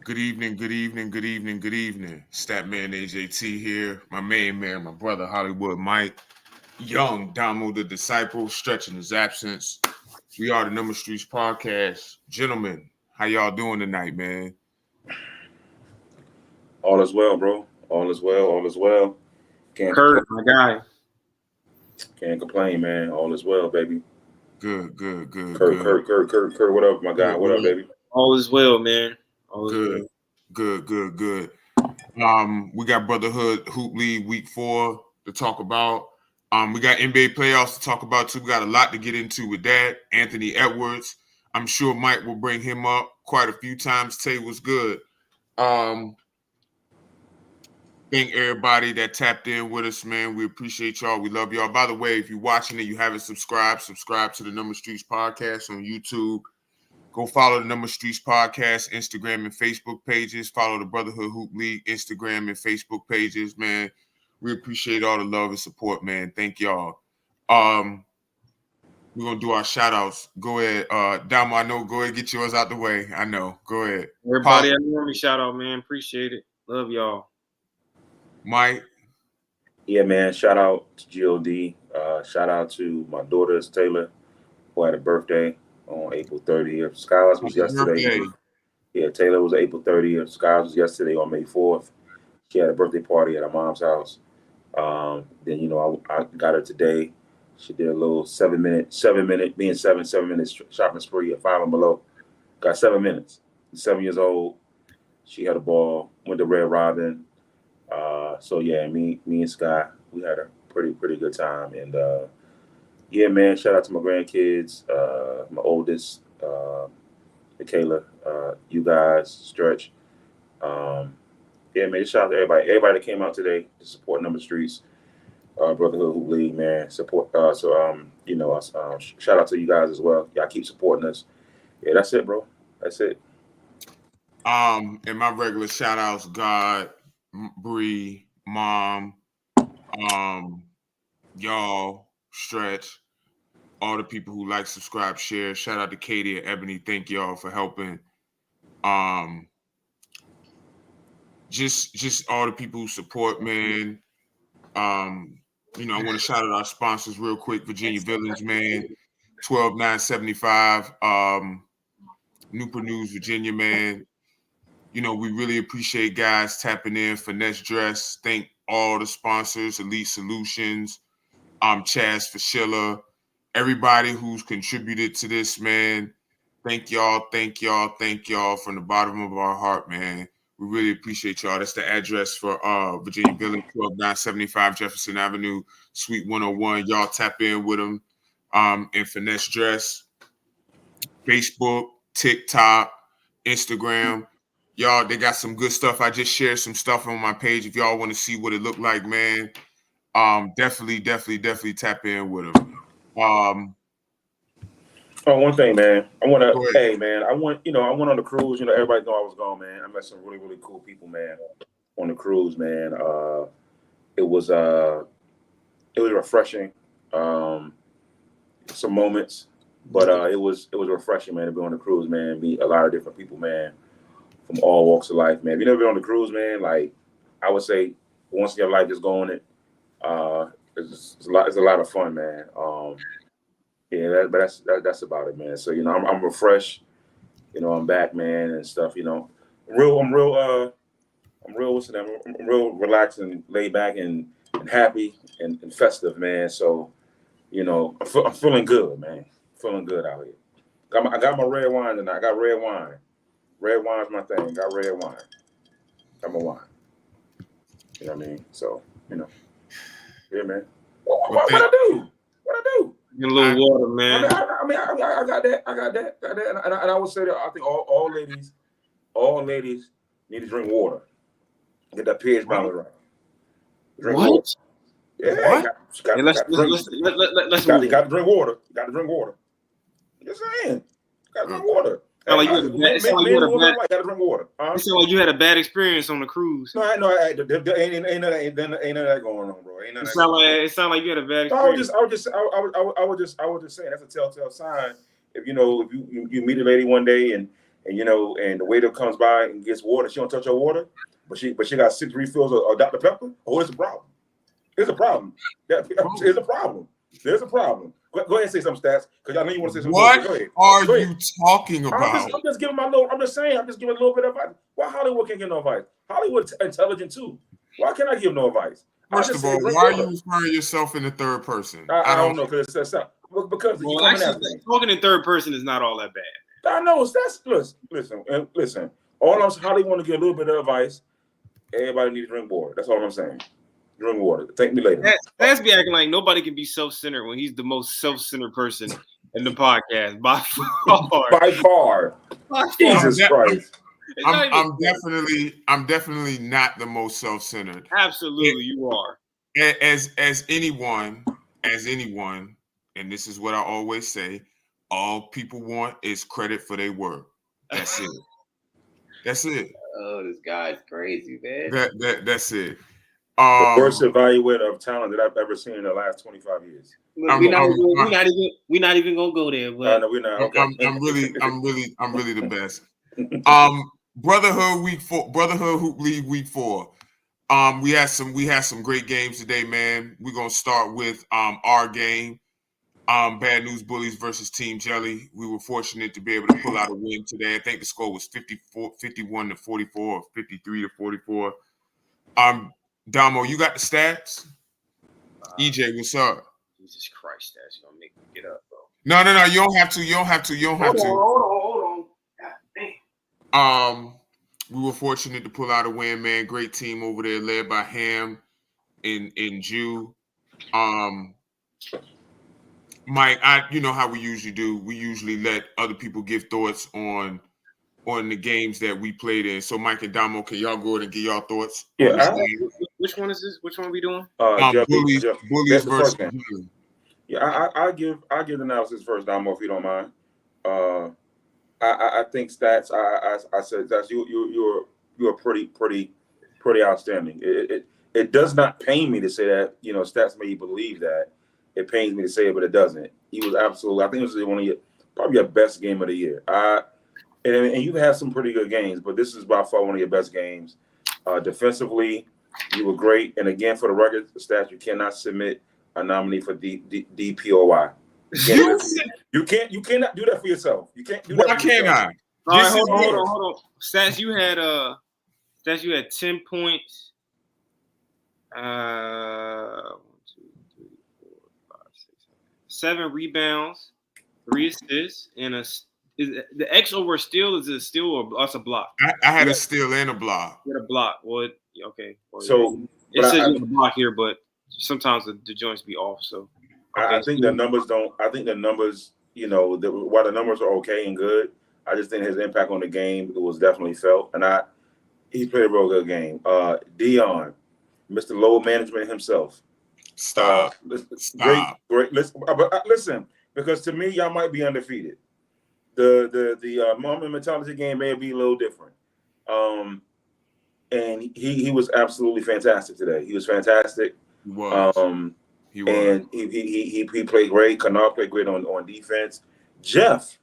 Good evening, good evening, good evening, good evening. Statman AJT here. My main man, my brother Hollywood Mike. Young Damo the Disciple, stretching his absence. We are the Number Streets Podcast. Gentlemen, how y'all doing tonight, man? All is well, bro. All is well. All is well. Kurt, my guy. Can't complain, man. All is well, baby. Good. Kurt. What up, my guy? What up, baby? All is well, man. All is good. We got Brotherhood Hoop League Week 4 to talk about. We got NBA playoffs to talk about too. We got a lot to get into with that. Anthony Edwards. I'm sure Mike will bring him up quite a few times. Tay was good. Thank everybody that tapped in with us, man. We appreciate y'all. We love y'all. By the way, if you're watching it, you haven't subscribe to the Number Streets Podcast on YouTube. Go follow the Number Streets Podcast, Instagram and Facebook pages. Follow the Brotherhood Hoop League, Instagram and Facebook pages, man. We appreciate all the love and support, man. Thank y'all. We're going to do our shout-outs. Go ahead. Damo, I know. Go ahead, get yours out the way. I know. Go ahead. Everybody, I normally shout-out, man. Appreciate it. Love y'all. Mike? Yeah, man. Shout-out to G.O.D. Shout-out to my daughter, Taylor, who had a birthday on April 30th. Skylar's was yesterday. Yeah, Taylor was April 30th. Skylar's was yesterday on May 4th. She had a birthday party at her mom's house. Then, I got her today. She did a little 7 minute shopping spree at Five and Below. Got 7 minutes. 7 years old. She had a ball, went to Red Robin. So yeah, me and Sky, we had a pretty good time. And yeah, man, shout out to my grandkids, my oldest, Michaela, you guys, Stretch. Yeah, man, shout out to everybody that came out today to support Number Streets, Brotherhood Hoop League, man. Support. Shout out to you guys as well. Y'all keep supporting us. Yeah, that's it, bro. That's it. And my regular shout outs, God, Bree, Mom, y'all, Stretch, all the people who like, subscribe, share. Shout out to Katie and Ebony. Thank y'all for helping. Just all the people who support, man. I want to shout out our sponsors real quick. Virginia Villains, man. 12975. Newport News, Virginia, man. We really appreciate guys tapping in. Finesse Dress. Thank all the sponsors, Elite Solutions, Chaz Fashilla, everybody who's contributed to this, man. Thank y'all from the bottom of our heart, man. We really appreciate y'all. That's the address for Virginia Villains, 12975 Jefferson Avenue, Suite 101. Y'all tap in with them. And Finesse Dress, Facebook, TikTok, Instagram. Y'all, they got some good stuff. I just shared some stuff on my page. If y'all want to see what it looked like, man, definitely tap in with them. One thing, man. I went on the cruise. Everybody know I was gone, man. I met some really, really cool people, man, on the cruise, man. It was refreshing. Some moments, but it was refreshing, man, to be on the cruise, man. Meet a lot of different people, man, from all walks of life, man. If you never been on the cruise, man, like I would say, once in your life, just go on it. It's a lot of fun, man. Yeah, but that's about it, man. So I'm refreshed. I'm back, man, and stuff. I'm real relaxed and laid back and happy and festive, man. So I'm feeling good, man. Feeling good out here. I got my red wine tonight. I got red wine. Red wine's my thing. Got red wine. Got my wine. You know what I mean? So yeah, man. What I do? A little water, man. I got that. And I would say that I think all ladies need to drink water. Get that pH balance right. Drink what? Water. Yeah. What? Let's got to drink water. Got to drink water. Just saying. Got to drink water. Got to drink water. It sounds like you had a bad experience on the cruise. No, ain't none of that going on, bro. It sound like you had a bad experience. I was just saying that's a telltale sign. If you meet a lady one day and and and the waiter comes by and gets water. She don't touch her water, but she got 6 refills of Dr. Pepper. Oh, it's a problem. It's a problem. It's a problem. There's a problem. Go ahead and say some stats, because I know you want to say something. What Go ahead. are you talking about? I'm just giving I'm just saying. I'm just giving a little bit of advice. Why Hollywood can't give no advice? Hollywood's intelligent too. Why can't I give no advice? First of all, why are you referring yourself in the third person? I don't know, because it's because well, actually, talking in third person is not all that bad. I know. Listen. All I'm Hollywood want to give a little bit of advice. Everybody needs to drink water. That's all I'm saying. Drink water. Thank me later. Let's be acting like nobody can be self-centered when he's the most self-centered person in the podcast by far. By far. Jesus Christ. I'm definitely not the most self-centered. Absolutely, you are. As anyone, and this is what I always say, all people want is credit for their work. That's it. That's it. Oh, this guy's crazy, man. That's it. The worst evaluator of talent that I've ever seen in the last 25 years. We're not even gonna go there. But no, we're not. Okay. I'm really the best. Brotherhood Hoop League week 4. We had some great games today, man. We're gonna start with our game. Bad News Bullies versus Team Jelly. We were fortunate to be able to pull out a win today. I think the score was 51 to 44, or 53 to 44. Damo, you got the stats? EJ, what's up? Jesus Christ, that's gonna make me get up, bro. No. You don't have to. Hold on. God damn. We were fortunate to pull out a win, man. Great team over there, led by Ham and Jew. Mike, you know how we usually do. We usually let other people give thoughts on the games that we played in. So Mike and Damo, can y'all go ahead and give y'all thoughts? Yeah. Which one is this? Which one are we doing? Bullies versus Jelly. Yeah, I give the analysis first, Damo, if you don't mind. I think stats. I said that you're pretty outstanding. It does not pain me to say that. Stats made you believe that. It pains me to say it, but it doesn't. He was absolutely. I think it was one of probably your best game of the year. And you've had some pretty good games, but this is by far one of your best games. Defensively, you were great. And again, for the record, stats, you cannot submit a nominee for DPOY. You cannot do that for yourself. You can't do that. Why can't I? All right, hold on. Stats, you had 10 points. 1, 2, 3, 4, 5, 6, 7 rebounds, 3 assists, and the X over a steal. Is it a steal or that's a block? I had a steal and a block. You had a block. Well, okay. Well, so it says you have a block here, but sometimes the joints be off. So okay. I think the numbers don't. I think the numbers, while the numbers are okay and good, I just think his impact on the game was definitely felt, and he played a real good game. Dion, Mr. Load Management himself. Stop. Great. Listen, because to me, y'all might be undefeated. The moment mentality game may be a little different. And he was absolutely fantastic today. He was fantastic. He was. He was. And he played great. Kennard played great on defense. Jeff,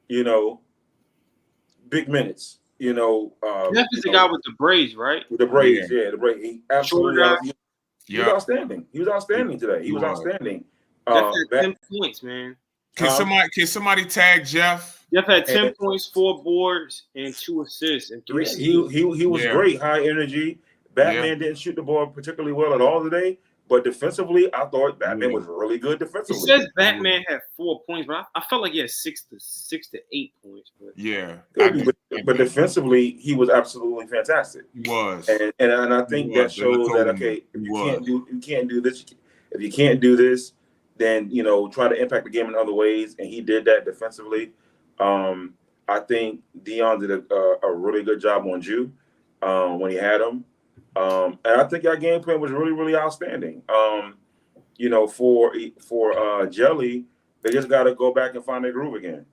big minutes. Jeff is the guy with the braids, right? With the braids, yeah, the braids. He absolutely. He was outstanding. He was outstanding today. He was outstanding. Jeff had 10 points, man. Can somebody tag Jeff? Jeff had 10 points, 4 boards, and 2 assists and 3 steals. He was great, high energy. Batman didn't shoot the ball particularly well at all today, but defensively, I thought Batman was really good defensively. It says Batman had 4 points, but I felt like he had 6 to 8 points. But. Yeah, but defensively, he was absolutely fantastic. He was, and I think that shows that you can't do this. If you can't do this, then try to impact the game in other ways, and he did that defensively. I think Dion did a really good job on Jew when he had him, and I think our game plan was really, really outstanding. For Jelly, they just got to go back and find their groove again.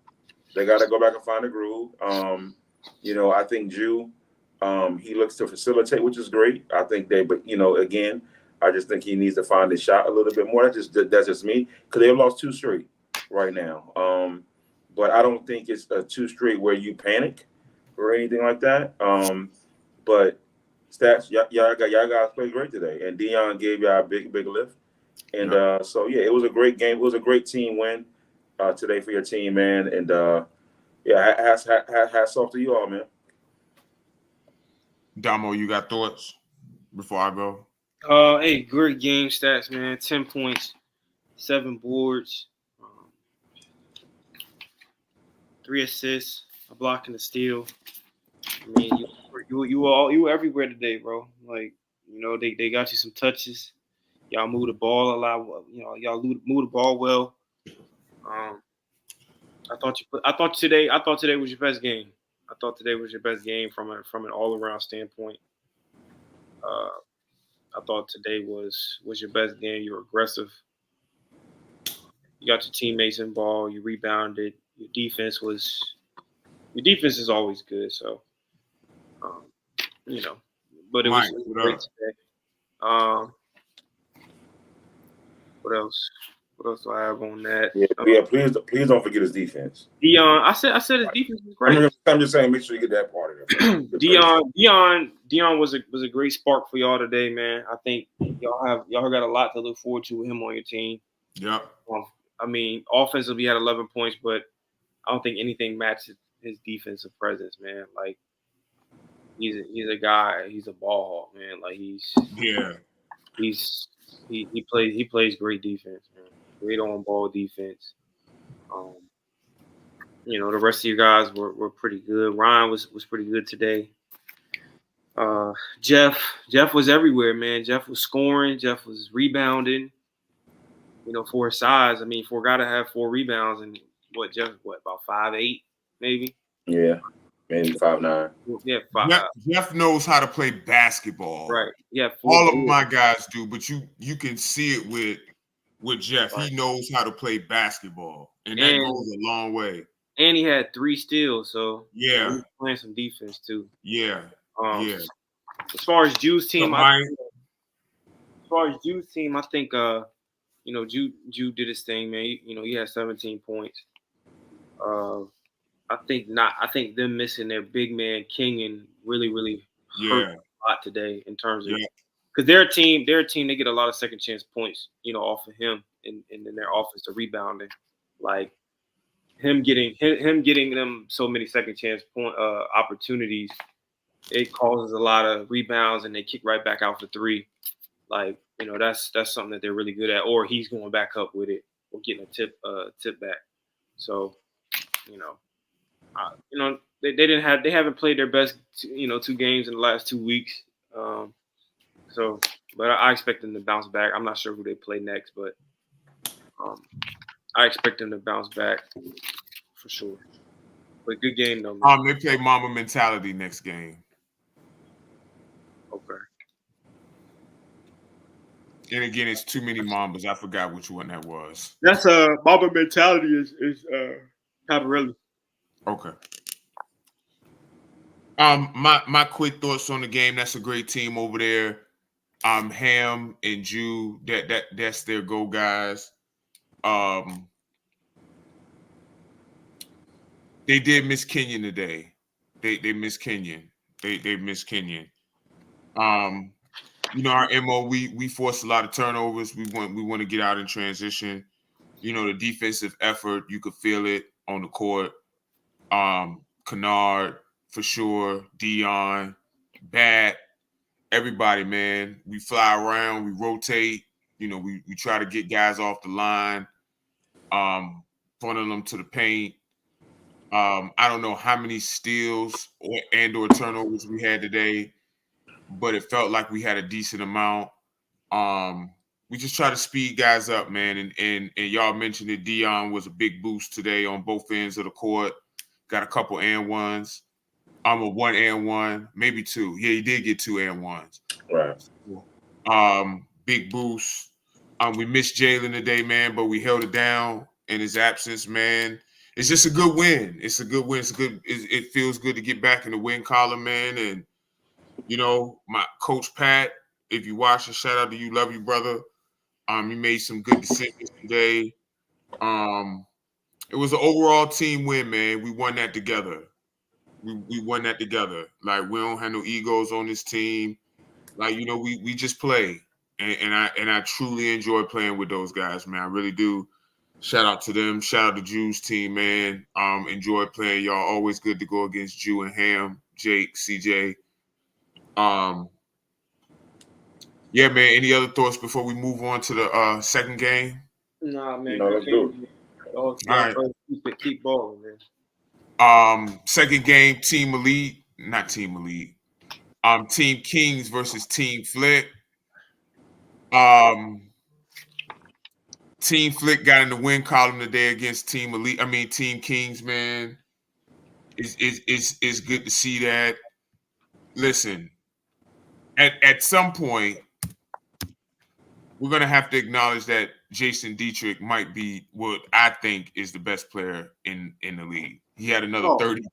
They got to go back and find a groove. I think Jew, he looks to facilitate, which is great. I think again, I just think he needs to find his shot a little bit more. That's just me, because they've lost 2 straight right now. but I don't think it's a 2 straight where you panic or anything like that. But stats, y'all guys played great today, and Dion gave y'all a big lift. And so yeah, it was a great game. It was a great team win today for your team, man. And yeah, hats off to you all, man. Damo, you got thoughts before I go? Hey, great game stats, man. 10 points, 7 boards, 3 assists, a block and a steal. I mean, you were everywhere today, bro. Like, you know, they got you some touches. Y'all move the ball a lot. You know, y'all move the ball well. I thought today was your best game. I thought today was your best game from an all around standpoint. I thought today was your best game. You were aggressive. You got your teammates involved. You rebounded. Your defense is always good. So, you know, but it was great today. What else? What else do I have on that? Yeah. Please don't forget his defense. Dion, I said his defense was great. I'm just saying, make sure you get that part of it. Dion was a great spark for y'all today, man. I think y'all got a lot to look forward to with him on your team. Yeah. I mean, offensively he had 11 points, but I don't think anything matches his defensive presence, man. Like he's a guy. He's a ball hawk, man. Like he plays great defense, man. Great on ball defense. You know, the rest of you guys were pretty good. Ryan was pretty good today. Jeff was everywhere, man. Jeff was scoring. Jeff was rebounding. You know, for his size, I mean, for a guy to have 4 rebounds and Jeff about 5'8", maybe. Yeah, maybe 5'9". Yeah, Jeff knows how to play basketball. Right. Yeah. All of my guys do, but you can see it with Jeff. Right. He knows how to play basketball, and that goes a long way. And he had 3 steals, so yeah, he's playing some defense too. Yeah. As far as Jude's team, I think you know, Jude did his thing, man. You know, he had 17 points. I think them missing their big man King really hurt a lot today in terms of because they're a team they get a lot of second chance points, you know, off of him and in their offensive rebounding. Like him getting them so many second chance opportunities, it causes a lot of rebounds and they kick right back out for 3. Like, you know, that's something that they're really good at, or he's going back up with it or getting a tip back. So, you know, they haven't played their best, 2 games in the last 2 weeks. But I expect them to bounce back. I'm not sure who they play next, but I expect them to bounce back for sure. But good game though, man. They play Mamba Mentality next game. Okay. And again, it's too many Mambas. I forgot which one that was. That's Mamba Mentality is Cabarelli. Okay. My quick thoughts on the game. That's a great team over there. Ham and Jew, that's their go guys. They did miss Kenyon today. They miss Kenyon. They miss Kenyon. You know, our MO, we force a lot of turnovers. We want to get out in transition. You know, the defensive effort, you could feel it on the court. Kennard, for sure, Dion, Bat, everybody, man. We fly around, we rotate. You know, we try to get guys off the line, funnel them to the paint. I don't know how many steals or turnovers we had today, but it felt like we had a decent amount. We just try to speed guys up, man. And y'all mentioned that Dion was a big boost today on both ends of the court. Got a couple and ones. A 1 and 1, maybe 2. Yeah, he did get 2 and 1s. Right. Big boost. We missed Jalen today, man, but we held it down in his absence, man. It's just a good win. It's a good win. It feels good to get back in the win column, man. And you know, my coach Pat, if you watch, shout out to you, love you, brother. You made some good decisions today. It was an overall team win, man. We won that together. We won that together. Like, we don't have no egos on this team. Like, we just play. And I truly enjoy playing with those guys, man. I really do. Shout out to them. Shout out to Drew's team, man. Enjoy playing y'all. Always good to go against Drew and Ham, Jake, CJ. Yeah, man. Any other thoughts before we move on to the second game? Nah, man. No, let's do it. All right. Keep balling, man. Second game, Team Elite. Not Team Elite. Team Kings versus Team Flick. Team Flick got in the win column today against Team Elite. I mean, Team Kings, man. It's good to see that. Listen, at some point, we're gonna have to acknowledge that Jason Dietrich might be what I think is the best player in the league. He had another 30.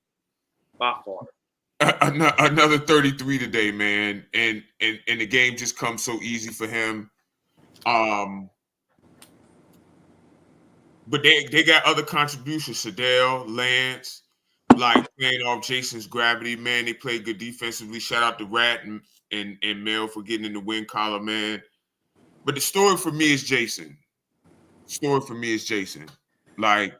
By far. Another 33 today, man, and the game just comes so easy for him. But they got other contributions. Sadell, Lance, like playing off Jason's gravity, man. They played good defensively. Shout out to Rat and Mel for getting in the win column, man. But the story for me is Jason. Like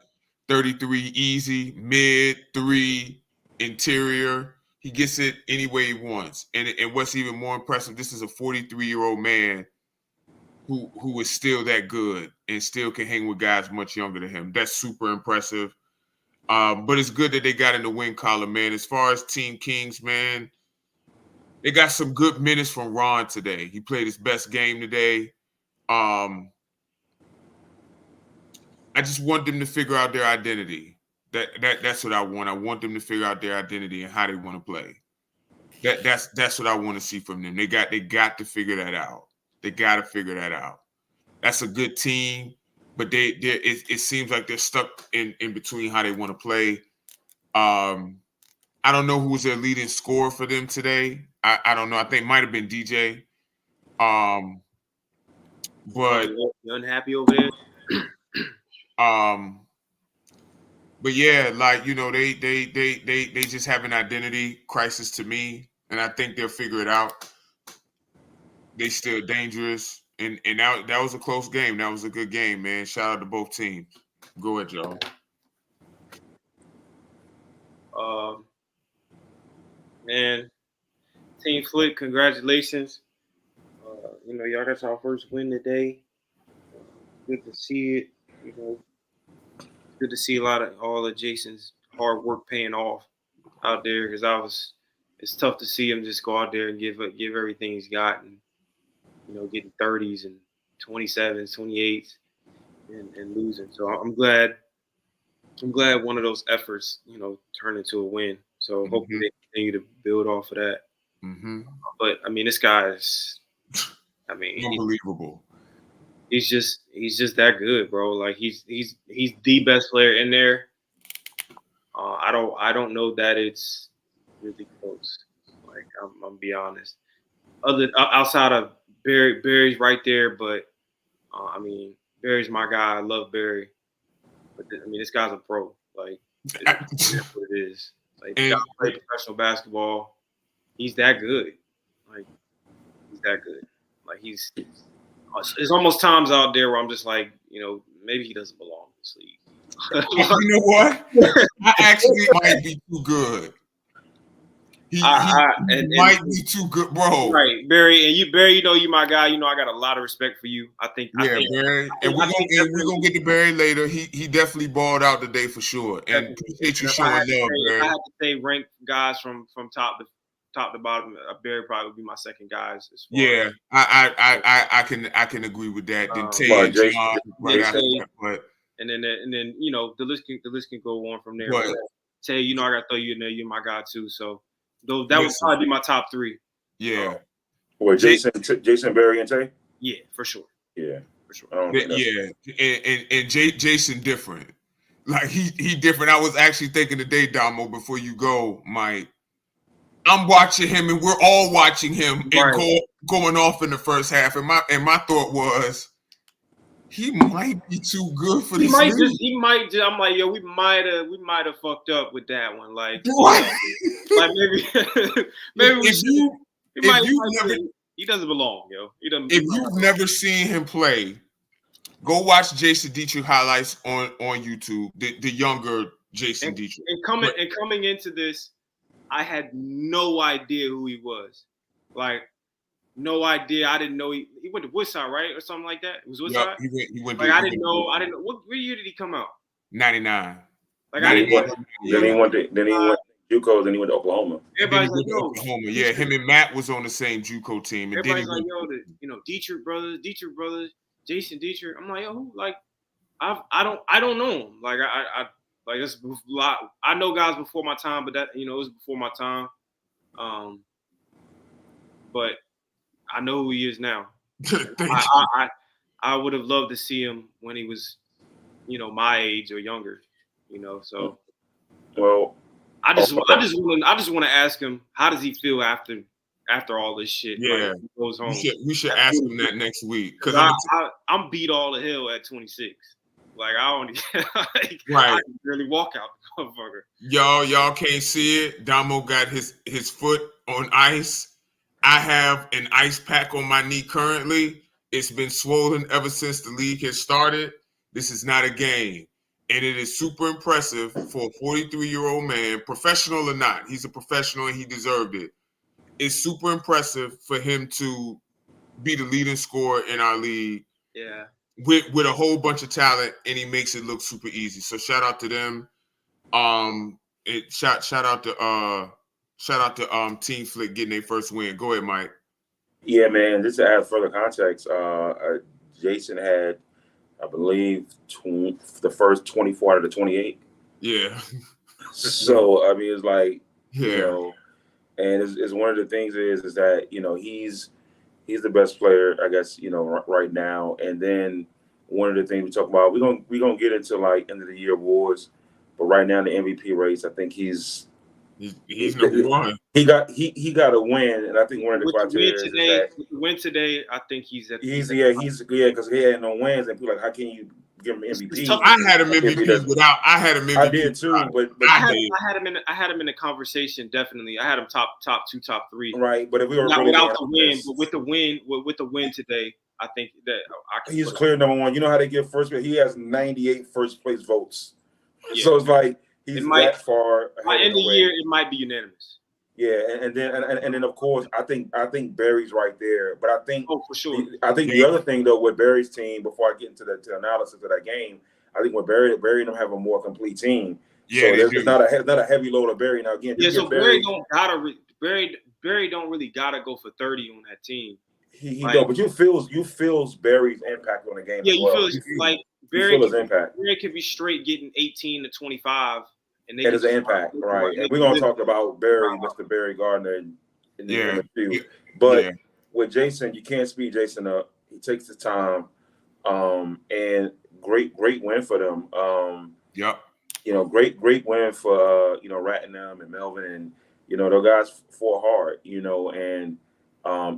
33 easy, mid 3 interior. He gets it any way he wants. And what's even more impressive, this is a 43-year-old man who is still that good and still can hang with guys much younger than him. That's super impressive. But it's good that they got in the win column, man. As far as Team Kings, man, they got some good minutes from Ron today. He played his best game today. I just want them to figure out their identity. That's what I want. I want them to figure out their identity and how they want to play. That's what I want to see from them. They got to figure that out. They got to figure that out. That's a good team, but it seems like they're stuck in between how they want to play. I don't know who was their leading scorer for them today. I don't know. I think it might have been DJ. But you unhappy over there? But yeah, like, they just have an identity crisis to me, and I think they'll figure it out. They still dangerous, and that was a close game. That was a good game, man. Shout out to both teams. Go ahead, y'all. Man, Team Flick, congratulations. Y'all got our first win today. Good to see it. Good to see all of Jason's hard work paying off out there, because it's tough to see him just go out there and give everything he's got, and getting 30s and 27s, 28s, and losing. So I'm glad one of those efforts turned into a win. So hopefully they continue to build off of that. Mm-hmm. But I mean, this guy's unbelievable. He's just that good, bro. Like he's the best player in there. I don't know that it's really close. Like I'm gonna be honest. Outside of Barry's right there, but Barry's my guy. I love Barry, but this guy's a pro. Like that's what it is. Like the guy played professional basketball. He's that good. Like he's that good. Like there's almost times out there where I'm just like, maybe he doesn't belong in this league. You know what? I actually might be too good. He might be too good, bro. Right, Barry, and Barry, you my guy. I got a lot of respect for you. I think Barry, and we're gonna get to Barry later. He definitely balled out today for sure, and appreciate you showing love, Barry. I have to say, rank guys from top to bottom. Barry probably would be my second guys. Yeah, I can agree with that. Then Tay, John, right after that, but and then the list can go on from there. But Tay, I got to throw you in there. You're my guy too. So that would probably be my top three. Yeah. Jason, Barry, and Tay? Yeah, for sure. Yeah, for sure. And Jason different. Like he different. I was actually thinking today, Damo, before you go, Mike. I'm watching him, and we're all watching him, and going off in the first half. And my thought was, he might be too good for He this might league. just. He might just. I'm like, yo, we might have fucked up with that one. Like, What? like maybe, maybe we If should. you He might. if you never He doesn't belong, yo. He doesn't. if you've never seen him play, go watch Jason Dietrich highlights on YouTube. The younger Jason Dietrich. And coming into this, I had no idea who he was. Like, no idea. I didn't know he went to Woodside, right, or something like that. It was Woodside. Yep, he went. Like, I didn't know. What year did he come out? 99. Like, Then I he didn't. went. Then he went to JUCO. Then he went to Oklahoma. Everybody's Then like, he went yo. to Oklahoma. Yeah, him and Matt was on the same JUCO team, and then he Everybody's went. like, yo, Dietrich brothers, Jason Dietrich. I'm like, yo, who? Like, I don't know him. Like, I like it's a lot. I know guys before my time, but that it was before my time. But I know who he is now. Thank you. I would have loved to see him when he was, my age or younger. So Well, I just want to ask him, how does he feel after all this shit? Yeah, like, he goes home. We should ask him that next week because I'm beat all the hell at 26. Like, I don't right. I can barely walk out the motherfucker. Y'all can't see it. Damo got his foot on ice. I have an ice pack on my knee currently. It's been swollen ever since the league has started. This is not a game. And it is super impressive for a 43-year-old man, professional or not. He's a professional and he deserved it. It's super impressive for him to be the leading scorer in our league. Yeah. With a whole bunch of talent, and he makes it look super easy. So shout out to them. Shout out to Team Flick getting their first win. Go ahead, Mike. Yeah, man. Just to add further context, Jason had, I believe, the first 24 out of the 28. Yeah. So I mean, it's like, yeah. And it's one of the things is that he's the best player, I guess, right now. And then one of the things we talk about, we're gonna get into like end of the year awards, but right now in the MVP race, I think he's number one. He got a win, and I think one of the criteria is that with the win today, I think he's because he had no wins, and people are like, how can you give him MVP? I had him MVP without. I had him MVP. I did too, but I had him in the conversation. Definitely, I had him top 2, top 3. Right, but if we were not really without the win, but with the win today, I think that he's clear number one. You know how they give first place? He has 98 first place votes. Yeah. So it's like he's that far. By end of the year, it might be unanimous. Yeah, and then of course I think Barry's right there, but I think for sure. I think the other thing though with Barry's team, before I get into the analysis of that game, I think with Barry and them have a more complete team. Yeah, so there's not a heavy load of Barry now. Again, yeah. So Barry don't really gotta go for 30 on that team. He don't, but you feels Barry's impact on the game. Yeah, as well. you feel like Barry his impact. Barry could be straight getting 18 to 25. And that is an impact, right? And we're gonna talk about Barry, Mr. Barry Gardner, in the few. But with Jason, you can't speed Jason up. He takes his time, and great win for them. Yep. Great win for Rattingham and Melvin, and those guys fought hard. And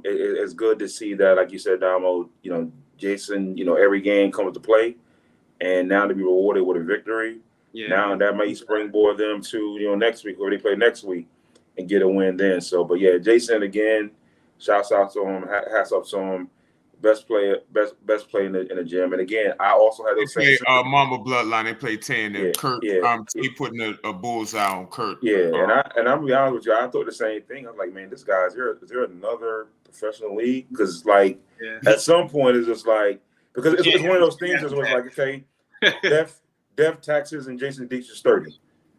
it's good to see that, like you said, Damo. Jason. Every game comes to play, and now to be rewarded with a victory. Yeah. Now that may springboard them to next week, where they play next week, and get a win then. So, but yeah, Jason again, shouts out to him, hats off to him, best player in the gym. And again, I also had those same. Mamba Bloodline. They play 10 and Kurt. He putting a bullseye on Kurt. Yeah, and I'm be honest with you, I thought the same thing. I was like, man, this guy's is there another professional league? Because at some point it's just like because it's one of those things that's like okay, Death, taxes, and Jason Dietrich's 30.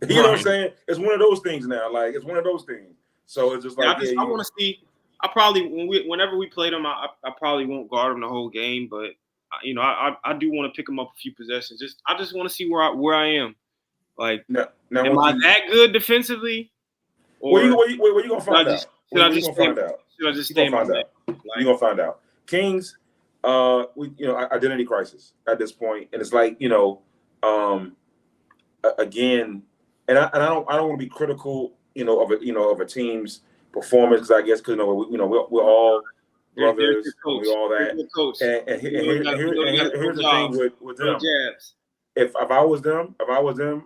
You know what I'm saying? It's one of those things now. Like it's one of those things. So it's just like I want to see. I probably whenever we play them, I probably won't guard them the whole game, but I do want to pick them up a few possessions. I just want to see where I am. Like, now am I that good defensively? Or where you gonna find out? Should I just stay in my bed? You're gonna find out. Kings, identity crisis at this point, and it's like again, and I don't want to be critical, of a team's performance because I guess because we're all brothers, There's and we all that. coach. And here's the thing with them. Jabs. If I was them,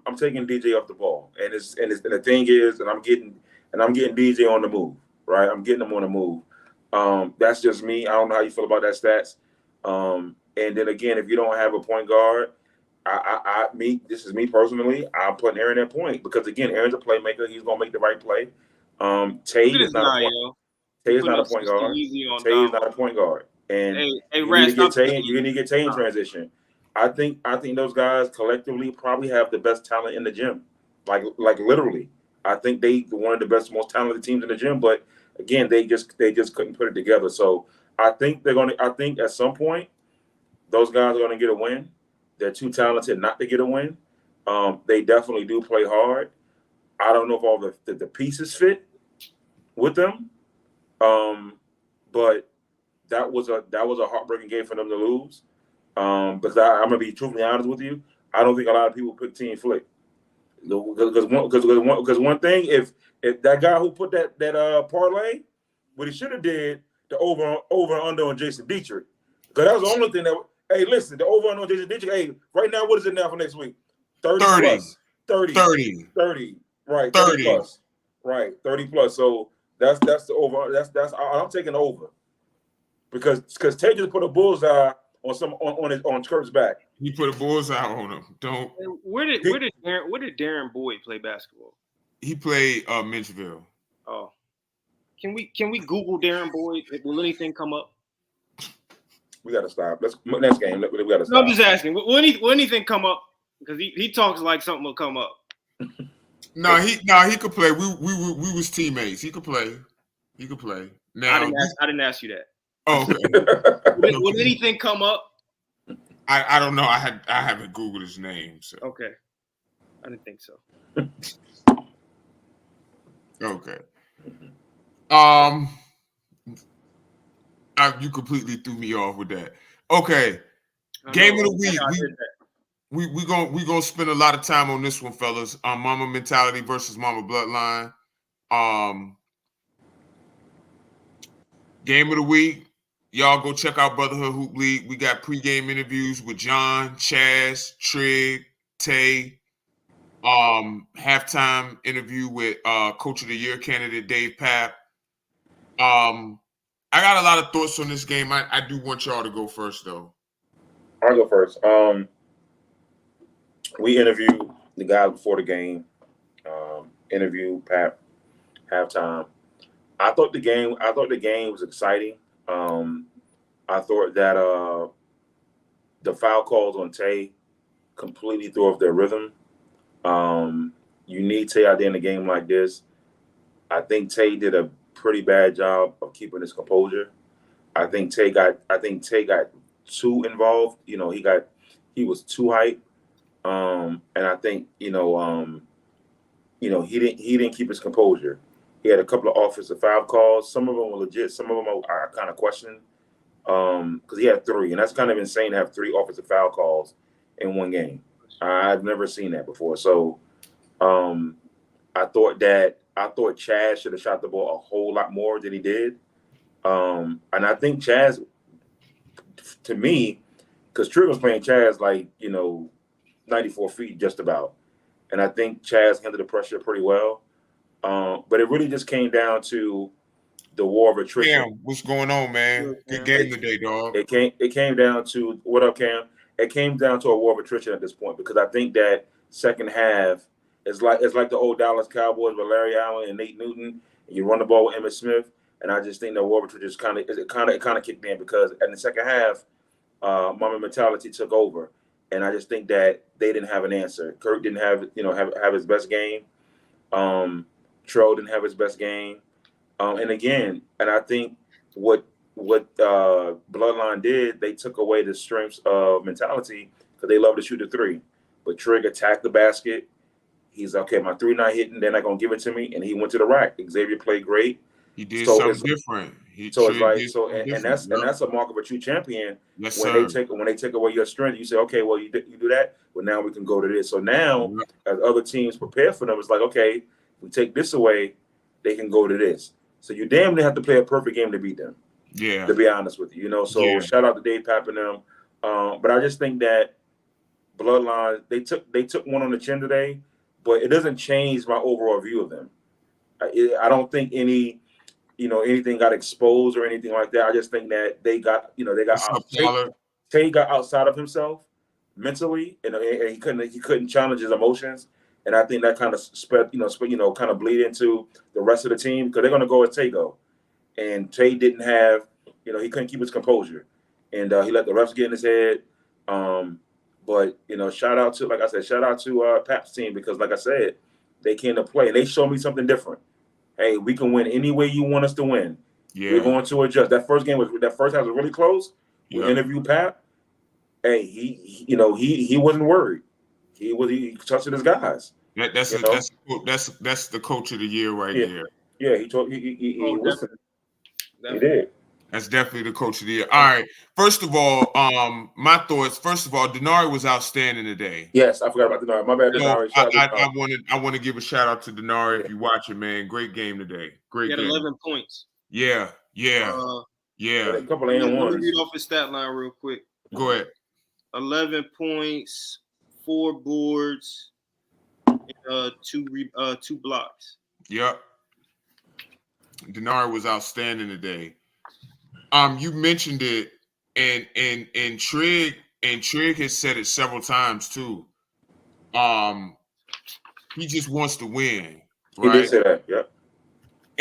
I'm taking DJ off the ball. And the thing is, I'm getting DJ on the move, right? I'm getting him on the move. That's just me. I don't know how you feel about that stats. And then again, if you don't have a point guard, this is me personally. I'm putting Aaron at point because again, Aaron's a playmaker. He's gonna make the right play. Tay is not a point. Tay is not a point guard. Tay is not a point guard. And you need to get Tay in transition. I think those guys collectively probably have the best talent in the gym. Like literally. I think they one of the best, most talented teams in the gym. But again, they just couldn't put it together. So I think at some point those guys are gonna get a win. They're too talented not to get a win. They definitely do play hard. I don't know if all the pieces fit with them. But that was a heartbreaking game for them to lose. Because I'm gonna be truthfully honest with you, I don't think a lot of people pick Team Flick. Because one thing, if that guy who put that parlay, what he should have did the over and under on Jason Dietrich, because that was the only thing that. Hey, listen, the over and under on Jason Dietrich. Hey, right now, what is it now for next week? 30 plus. 30. Right. 30 plus. Right. 30 plus. So that's the over. That's I'm taking the over. Because Tay just put a bullseye on Kurt's back. He put a bullseye on him. Don't. Where did Darren Boyd play basketball? He played Mitchville. Oh, can we Google Darren Boyd? Will anything come up? We gotta stop. Next game. We gotta stop. No, I'm just asking. Will anything come up? Because he talks like something will come up. No, he could play. We was teammates. He could play. Now I didn't ask you that. Oh, okay. Would anything come up? I don't know. I haven't Googled his name. So okay, I didn't think so. Okay. You completely threw me off with that. Okay. Game of the week. We gonna spend a lot of time on this one, fellas. Mama Mentality versus Mama Bloodline. Game of the week. Y'all go check out Brotherhood Hoop League. We got pregame interviews with John, Chaz, Trig, Tay. Halftime interview with Coach of the Year candidate Dave Papp. I got a lot of thoughts on this game. I do want y'all to go first, though. I'll go first. We interviewed the guy before the game. Interview Papp halftime. I thought the game was exciting. I thought that the foul calls on Tay completely threw off their rhythm. You need Tay out there in a game like this. I think Tay did a pretty bad job of keeping his composure. I think Tay got too involved. You know, he was too hyped. And I think he didn't keep his composure. He had a couple of offensive foul calls. Some of them were legit. Some of them are kind of questioned because he had 3, and that's kind of insane to have 3 offensive foul calls in one game. I've never seen that before. So I thought Chaz should have shot the ball a whole lot more than he did. And I think Chaz, to me, because Trig was playing Chaz 94 feet just about. And I think Chaz handled the pressure pretty well. But it really just came down to the war of attrition. Cam, what's going on, man? Good game today, dog. It came down to – what up, Cam? It came down to a war of attrition at this point because I think that second half is like the old Dallas Cowboys with Larry Allen and Nate Newton. And you run the ball with Emmitt Smith, and I just think the war of attrition kind of kicked in because in the second half, Mama Mentality took over, and I just think that they didn't have an answer. Kirk didn't have his best game. Tro didn't have his best game. And I think what Bloodline did, they took away the strengths of Mentality because they love to shoot the 3. But Trig attacked the basket. He's okay, my 3 not hitting, they're not gonna give it to me, and he went to the rack. Xavier played great. He did something different. That's a mark of a true champion. Yes, when sir. they take away your strength, you say, okay, well you do that. Well, now we can go to this. So now, as other teams prepare for them, it's like, okay, we take this away, they can go to this. So you damn near have to play a perfect game to beat them. Yeah. To be honest with you, So Yeah. shout out to Dave Papp and them. But I just think that Bloodline they took one on the chin today, but it doesn't change my overall view of them. I don't think anything got exposed or anything like that. I just think that they got What's up, Pollard? Tay got outside of himself mentally, and he couldn't challenge his emotions, and I think that kind of kind of bleed into the rest of the team because they're going to go as Tay go, and Tay didn't have, he couldn't keep his composure, and he let the refs get in his head. But shout out to, like I said, Pap's team because, like I said, they came to play and they showed me something different. Hey, we can win any way you want us to win. Yeah. We're going to adjust. That first half was really close. We interviewed Pap. Hey, he wasn't worried. He trusted his guys. That's the coach of the year right there. Yeah, he listened. He did. That's definitely the coach of the year. All right. First of all, my thoughts. First of all, Denari was outstanding today. Yes, I forgot about Denari. My bad, Denari. I want to give a shout out to Denari if you watch it, man. Great game today. Great game. 11 points. Yeah. A couple of Let ones. me read off his stat line real quick. Go ahead. 11 points, 4 boards, 2 blocks. Yep. Denari was outstanding today. You mentioned it, and Trigg has said it several times too. He just wants to win, right? He did say that, yeah.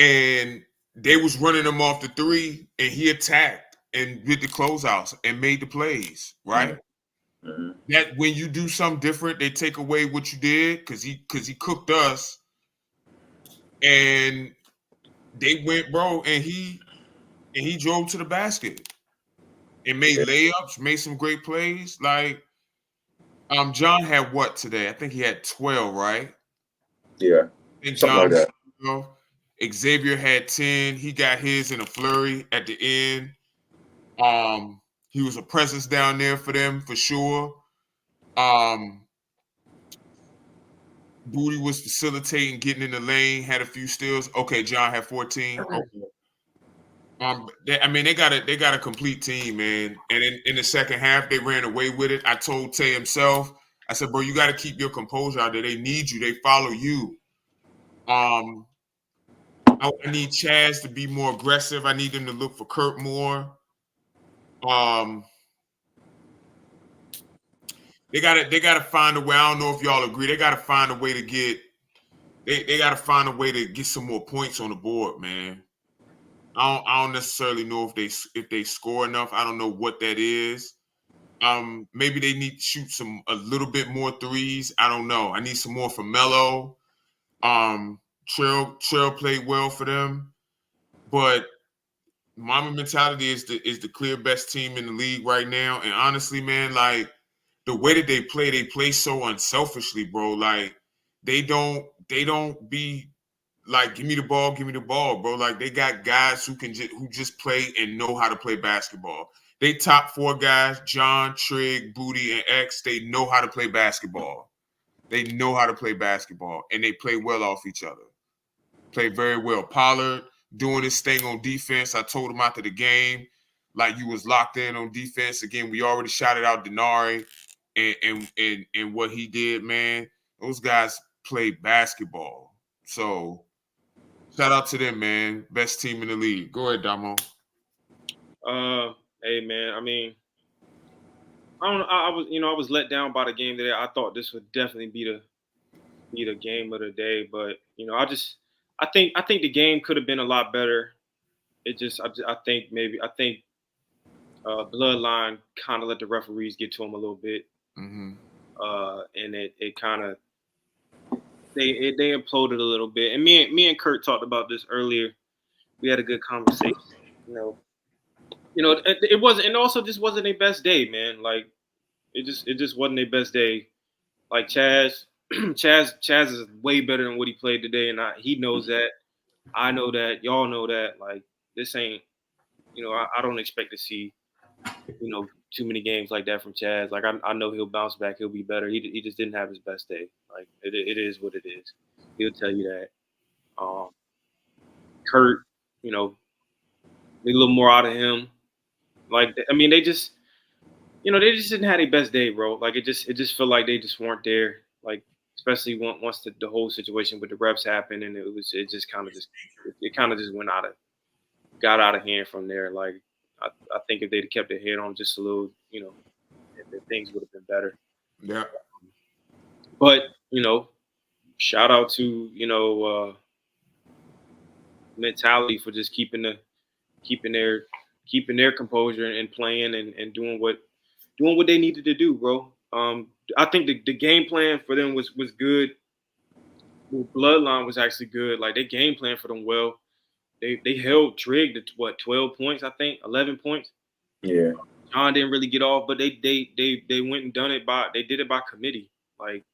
And they was running him off the 3, and he attacked and did the closeouts and made the plays, right? Mm-hmm. That when you do something different, they take away what you did because he cooked us, and they went, bro, and he drove to the basket and made layups, made some great plays. Like, John had what today? I think he had 12, right? Yeah. I think Something John like that. 12. Xavier had 10. He got his in a flurry at the end. He was a presence down there for them for sure. Booty was facilitating, getting in the lane, had a few steals. Okay, John had 14. Okay. They got a complete team, man. And in the second half, they ran away with it. I told Tay himself, I said, bro, you got to keep your composure out there. They need you. They follow you. I need Chaz to be more aggressive. I need them to look for Kurt more. They gotta find a way. I don't know if y'all agree. They gotta find a way to get. They gotta find a way to get some more points on the board, man. I don't necessarily know if they score enough. I don't know what that is. Maybe they need to shoot a little bit more threes. I don't know. I need some more from Melo. Trail played well for them, but Mamba Mentality is the clear best team in the league right now. And honestly, man, like the way that they play so unselfishly, bro. Like they don't be like, give me the ball, bro. Like they got guys who just play and know how to play basketball. They top 4 guys, John, Trigg, Booty, and X, they know how to play basketball. They know how to play basketball, and they play well off each other. Play very well. Pollard doing his thing on defense. I told him after the game, like you was locked in on defense. Again, we already shouted out Denari and what he did, man. Those guys play basketball. So shout out to them, man. Best team in the league. Go ahead, Damo. Hey, man. I mean, I was let down by the game today. I thought this would definitely be the game of the day, but I think the game could have been a lot better. I think Bloodline kind of let the referees get to him a little bit, and it kind of they imploded a little bit. And me and Kurt talked about this earlier. We had a good conversation. It wasn't, and also just wasn't their best day, man. Like it just wasn't their best day. Like Chaz is way better than what he played today, and he knows that. I know that. Y'all know that. Like this ain't, I don't expect to see, too many games like that from Chaz. Like I know he'll bounce back. He'll be better. He just didn't have his best day. Like it is what it is. He'll tell you that. Kurt, Need a little more out of him. Like, I mean, they just didn't have their best day, bro. Like, it just felt like they just weren't there. Like, especially once the whole situation with the reps happened, and it just kind of just got out of hand from there. Like, I think if they'd kept their head on just a little, things would have been better. Yeah. But, shout out to, mentality for just keeping their composure and playing and doing what they needed to do, bro. I think the game plan for them was good. Bloodline was actually good. Like, they game plan for them well. They held Trig to 12 points, I think, 11 points. Yeah. John didn't really get off, but they went and did it by committee. Like,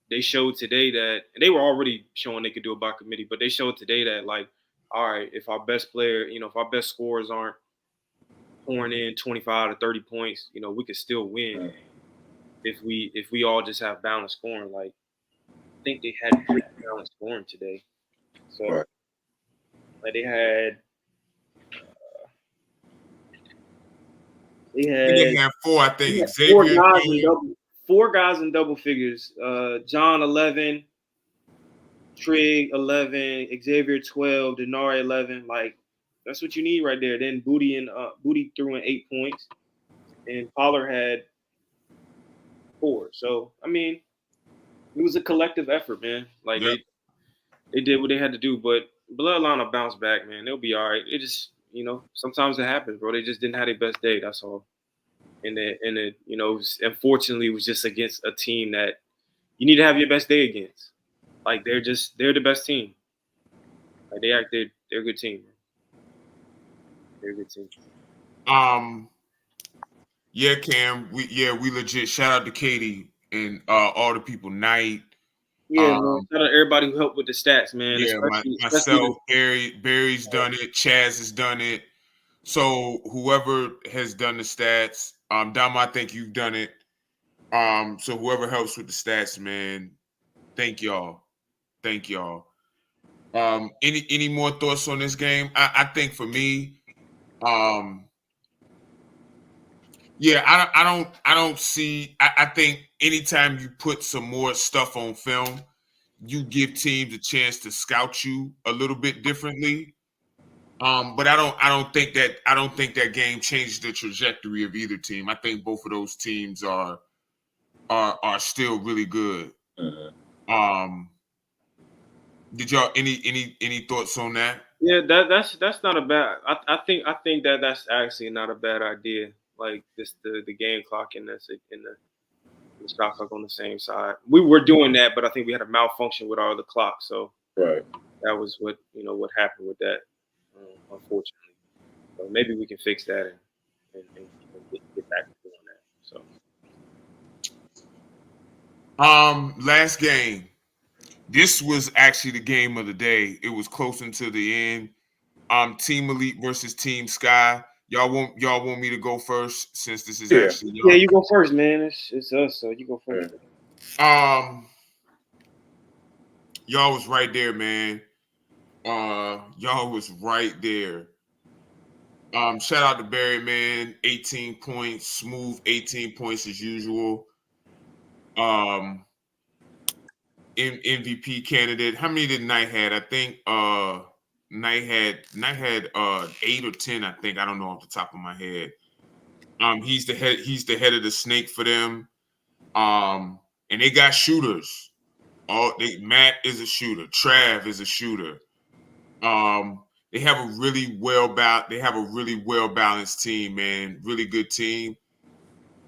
they showed today that, and they were already showing they could do it by committee, but they showed today that, like, all right, if our best player, if our best scorers aren't pouring in 25 to 30 points, we could still win if we all just have balanced scoring. Like, I think they had pretty balanced scoring today. So, Right. like, they had They had 4, I think. Xavier, Xavier. 4 guys in double figures. John 11, Trig 11, Xavier 12, Denari 11. Like, that's what you need right there. Then Booty threw in 8 points, and Pollard had 4. So, I mean, it was a collective effort, man. Like, Yep. they did what they had to do, but Bloodline will bounce back, man. They'll be all right. It just, sometimes it happens, bro. They just didn't have their best day. That's all. And unfortunately, it was just against a team that you need to have your best day against. Like, they're the best team. Like, they're a good team. They're a good team. Yeah, Cam. We legit shout out to Katie and all the people. Knight. Yeah, man. Shout out to everybody who helped with the stats, man. Yeah, myself, Barry's done it. Chaz has done it. So whoever has done the stats, Dom, I think you've done it. So whoever helps with the stats, man, thank y'all. Thank y'all. Any more thoughts on this game? I think for me, yeah, I don't see. I think anytime you put some more stuff on film, you give teams a chance to scout you a little bit differently. But I don't think that game changed the trajectory of either team. I think both of those teams are still really good. Mm-hmm. Did y'all any thoughts on that? Yeah, that's not a bad. I think that's actually not a bad idea. Like, this the game clock and the shot clock on the same side. We were doing that, but I think we had a malfunction with our other clock. So Right. that was what happened with that. Unfortunately, so maybe we can fix that and get back to doing that. So, last game. This was actually the game of the day. It was close until the end. Team Elite versus Team Sky. Y'all want me to go first since this is actually y'all? Yeah, you go first, man. It's us, so you go first. Y'all was right there, man. Y'all was right there. Shout out to Barry, man. 18 points, smooth 18 points as usual. MVP candidate. How many did Knight had? I think Knight had 8 or 10, I think. I don't know off the top of my head. He's the head of the snake for them. And they got shooters. Matt is a shooter. Trav is a shooter. They have a really well balanced team, man. Really good team.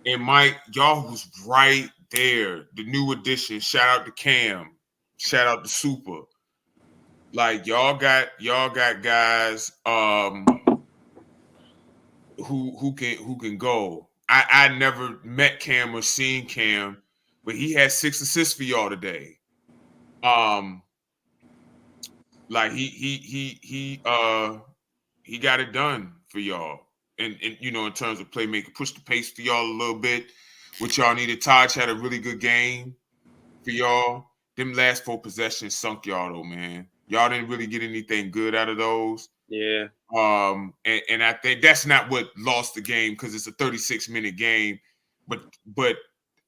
And Mike, y'all was right there. The new addition. Shout out to Cam. Shout out to Super. Like, y'all got guys who can go. I never met Cam or seen Cam, but he had 6 assists for y'all today. Like, he got it done for y'all. And in terms of playmaking, push the pace for y'all a little bit, which y'all needed. Taj had a really good game for y'all. Them last 4 possessions sunk y'all though, man. Y'all didn't really get anything good out of those. Yeah. And I think that's not what lost the game because it's a 36-minute game. But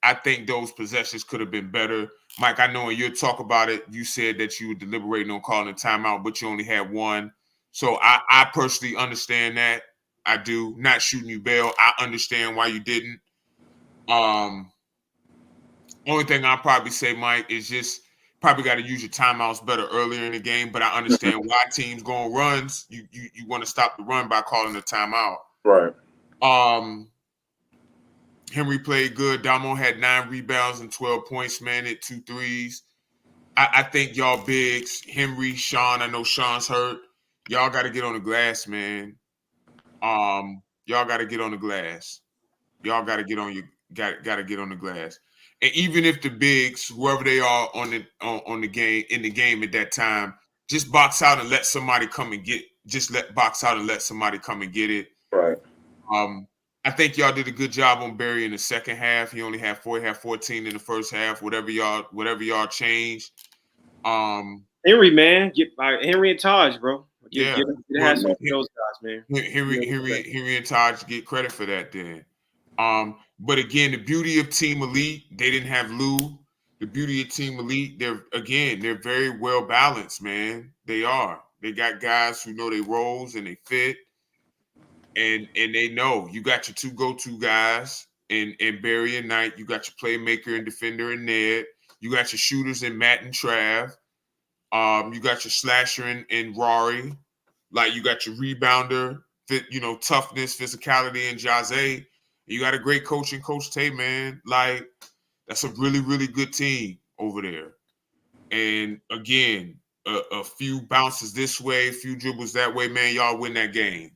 I think those possessions could have been better. Mike, I know when you talk about it, you said that you were deliberating on calling a timeout, but you only had one. So I personally understand that. I do. Not shooting you bail. I understand why you didn't. Only thing I'll probably say, Mike, is just probably got to use your timeouts better earlier in the game. But I understand why teams go on runs. You want to stop the run by calling a timeout. Right. Henry played good. Damo had 9 rebounds and 12 points, man, at 2 threes. I think y'all bigs, Henry, Sean, I know Sean's hurt. Y'all got to get on the glass, man. Y'all got to get on the glass. Y'all got to get on the glass. And even if the bigs, whoever they are on the game in the game at that time, just box out and let somebody come and get. Box out and let somebody come and get it. Right. I think y'all did a good job on Barry in the second half. He only had 14 in the first half. Whatever y'all changed. Henry, man, get Henry and Taj, bro. Those guys, man. Henry and Taj get credit for that then. But again, the beauty of Team Elite, they didn't have Lou. The beauty of Team Elite, they're very well balanced, man. They are. They got guys who know their roles and they fit. And they know you got your 2 go-to guys in Barry and Knight. You got your playmaker and defender in Ned. You got your shooters in Matt and Trav. You got your slasher in Rory. Like you got your rebounder, toughness, physicality in Jase. You got a great coach in Coach Tay, man. Like that's a really, really good team over there. And again, a few bounces this way, a few dribbles that way, man. Y'all win that game.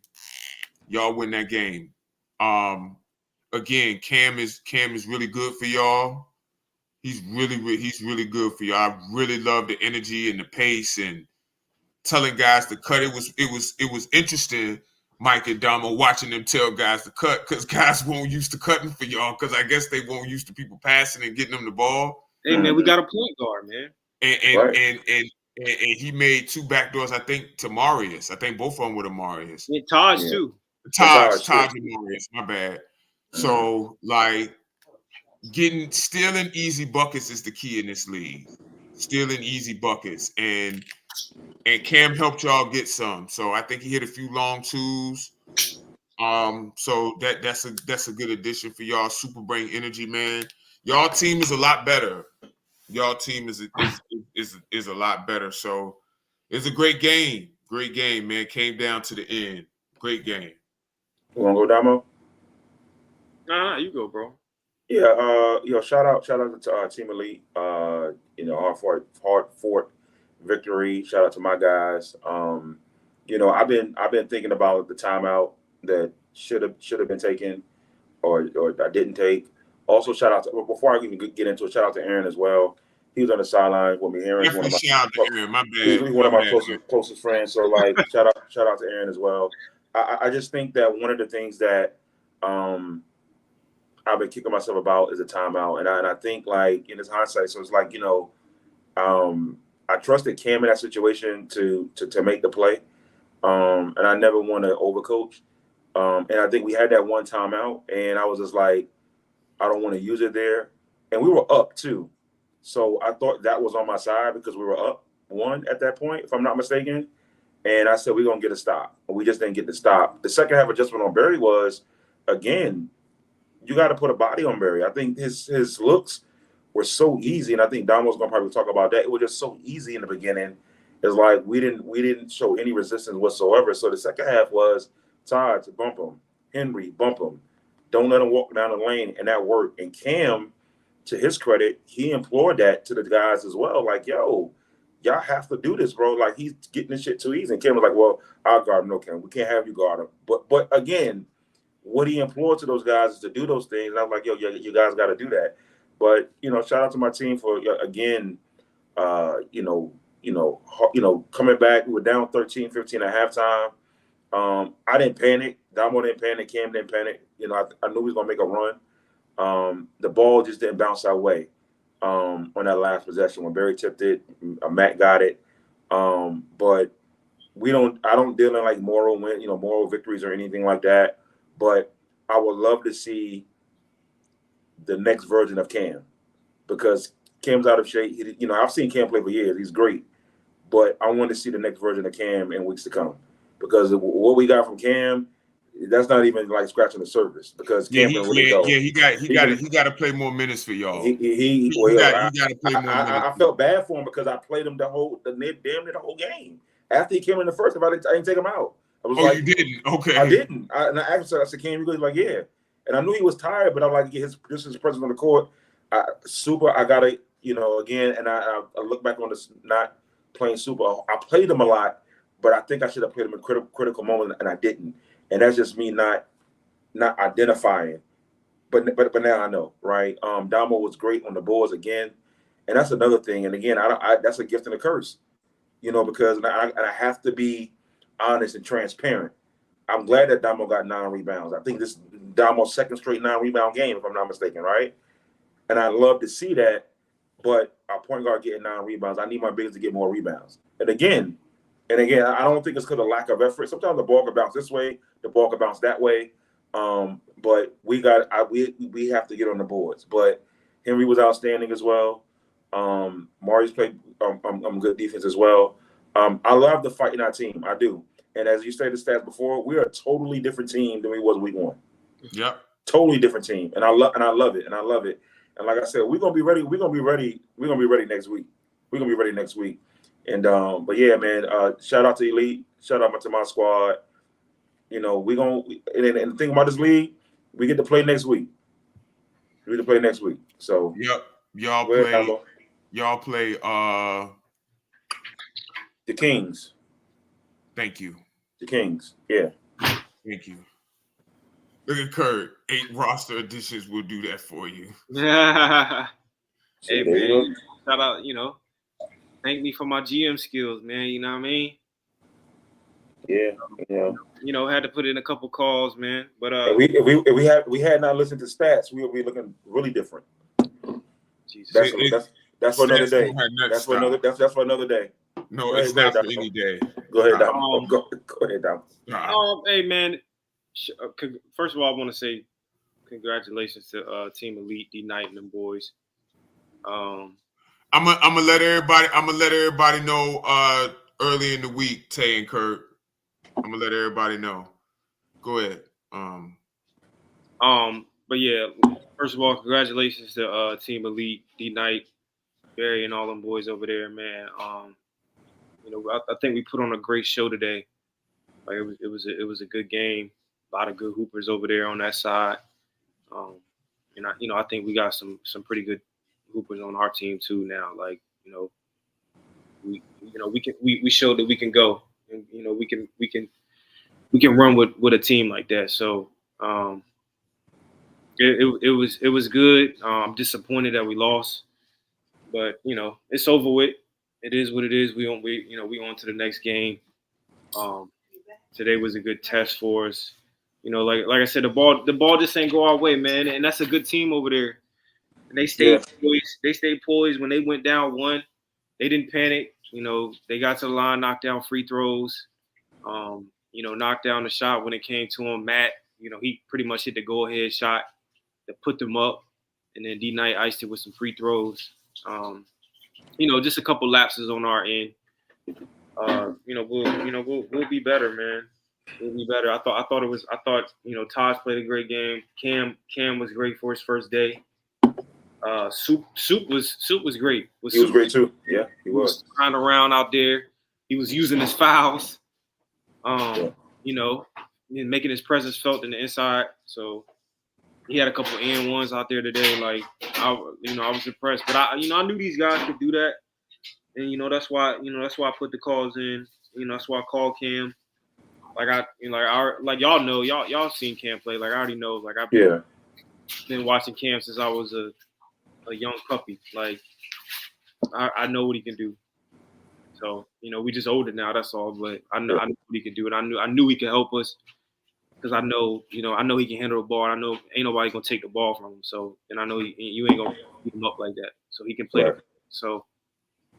Again, Cam is really good for y'all. He's really good for y'all. I really love the energy and the pace and telling guys to cut. It was interesting, Mike and Damo, watching them tell guys to cut because guys weren't used to cutting for y'all because I guess they weren't used to people passing and getting them the ball. Hey man, we got a point guard, man. And he made 2 backdoors, I think, to Marius. I think both of them were to Marius. And Taj too. Taj and Marius, my bad. So like stealing easy buckets is the key in this league. Stealing easy buckets. And Cam helped y'all get some. So I think he hit a few long 2s. So that's a good addition for y'all. Super Brain Energy, man. Y'all team is a lot better. Y'all team is a lot better. So it's a great game. Great game, man. Came down to the end. Great game. You want to go, Damo? Nah, you go, bro. Yeah, shout out to Team Elite. Hard fought victory. Shout out to my guys. I've been thinking about the timeout that should have been taken, or I didn't take. Also, shout out to before I even get into it, shout out to Aaron as well. He was on the sideline with me. Aaron's one of my closest friends. So like, shout out to Aaron as well. I just think that one of the things that I've been kicking myself about is a timeout, and I think like in this hindsight, so it's like I trusted Cam in that situation to make the play, and I never want to overcoach. And I think we had that one timeout, and I was just like, I don't want to use it there, and we were up too, so I thought that was on my side because we were up 1 at that point, if I'm not mistaken. And I said we're gonna get a stop, but we just didn't get the stop. The second half adjustment on Barry was, again, you got to put a body on Barry. I think his looks were so easy, and I think Damo's gonna probably talk about that. It was just so easy in the beginning. It's like we didn't show any resistance whatsoever. So the second half was Todd to bump him, Henry bump him, don't let him walk down the lane, and that worked. And Cam, to his credit, he implored that to the guys as well. Like, yo, y'all have to do this, bro. Like he's getting this shit too easy. And Cam was like, well, I'll guard him. No, Cam, we can't have you guard him. But again, what he implored to those guys is to do those things. And I was like, yo, you guys got to do that. But, shout out to my team for, again, coming back. We were down 13-15 at halftime. I didn't panic. Damo didn't panic. Cam didn't panic. I knew we was going to make a run. The ball just didn't bounce our way on that last possession. When Barry tipped it, Matt got it. But I don't deal in like moral moral victories or anything like that. But I would love to see the next version of Cam, because Cam's out of shape. I've seen Cam play for years. He's great. But I want to see the next version of Cam in weeks to come, because what we got from Cam, that's not even like scratching the surface. Because Cam can really go. Yeah, he got to play more minutes for y'all. He got to play more minutes. I felt bad for him because I played him damn near the whole game. After he came in the first, I didn't take him out. I was you didn't? Okay. I didn't. And I asked him, I said, Cam, you good? He's like, yeah. And I knew he was tired, but I'm like, his presence on the court, Super. I gotta, again, and I look back on this not playing Super. I played him a lot, but I think I should have played him in critical moment, and I didn't. And that's just me not identifying. But now I know, right? Damo was great on the boards again, and that's another thing. And again, that's a gift and a curse, because I have to be honest and transparent. I'm glad that Damo got 9 rebounds. I think this Damo's second straight 9-rebound game, if I'm not mistaken, right? And I love to see that. But our point guard getting 9 rebounds, I need my bigs to get more rebounds. And again, I don't think it's because of lack of effort. Sometimes the ball can bounce this way, the ball can bounce that way. But we have to get on the boards. But Henry was outstanding as well. Marius played good defense as well. I love the fight in our team. I do. And as you stated the stats before, we're a totally different team than we was week 1. Yep. Totally different team. And I love it. And I love it. And like I said, we're gonna be ready. We're gonna be ready next week. We're gonna be ready next week. And but yeah, man, shout out to Elite. Shout out to my squad. And the thing about this league, we get to play next week. So yep. Y'all play the Kings. Thank you. The Kings. Yeah. Thank you. Look at Kurt. 8 roster additions will do that for you. Hey, man. Shout out, thank me for my GM skills, man. You know what I mean? Yeah. Had to put in a couple calls, man. But if we had not listened to stats, we would be looking really different. Jesus. That's for another day. That's for another day. No, it's not for any day. Go ahead, Dom. Go ahead, Dom. Hey, man. First of all, I want to say congratulations to Team Elite, D Knight and them boys. I'm gonna let everybody know early in the week, Tay and Kurt. I'm gonna let everybody know. Go ahead. But yeah, first of all, congratulations to Team Elite, D Knight, Barry, and all them boys over there, man. I think we put on a great show today. Like it was a good game. A lot of good hoopers over there on that side. I think we got some pretty good hoopers on our team too now. Like, we showed that we can go, and we can run with a team like that. So it was good. I'm disappointed that we lost, but it's over with. It is what it is. We on to the next game. Today was a good test for us. Like I said, the ball just ain't go our way, man. And that's a good team over there. And they stayed poised. They stayed poised when they went down 1. They didn't panic. They got to the line, knocked down free throws. Knocked down the shot when it came to him. Matt, he pretty much hit the go-ahead shot that put them up. And then D-Knight iced it with some free throws. Just a couple lapses on our end. We'll be better, man. We'll be better. I thought Taj played a great game. Cam was great for his first day. Soup was great. He was great too. Yeah, he was. Trying around out there. He was using his fouls. Making his presence felt in the inside. So he had a couple N1s out there today. Like I was impressed. But I knew these guys could do that. And that's why I put the calls in. That's why I called Cam. Like y'all know, y'all seen Cam play. Like I already know. Like I've been watching Cam since I was a young puppy. Like I know what he can do. So we just older now. That's all. But I know what he can do, and I knew he could help us because I know he can handle the ball. I know ain't nobody gonna take the ball from him. So and I know you ain't gonna beat him up like that. So he can play. So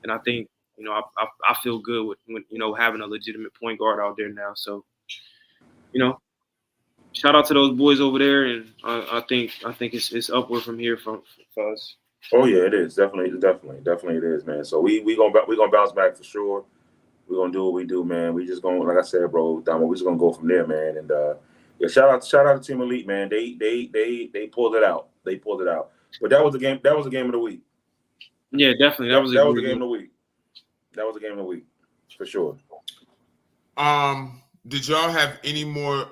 and I think I feel good with having a legitimate point guard out there now. So, shout out to those boys over there, and I think it's upward from here for us. Oh yeah, it is definitely it is, man. So we gonna bounce back for sure. We're gonna do what we do, man. We just gonna, like I said, bro, Damo, we just gonna go from there, man. And yeah, shout out to Team Elite, man. They pulled it out. But that was the game. That was the game of the week. Yeah, definitely. That was the game of the week. That was the game of the week for sure. Did y'all have any more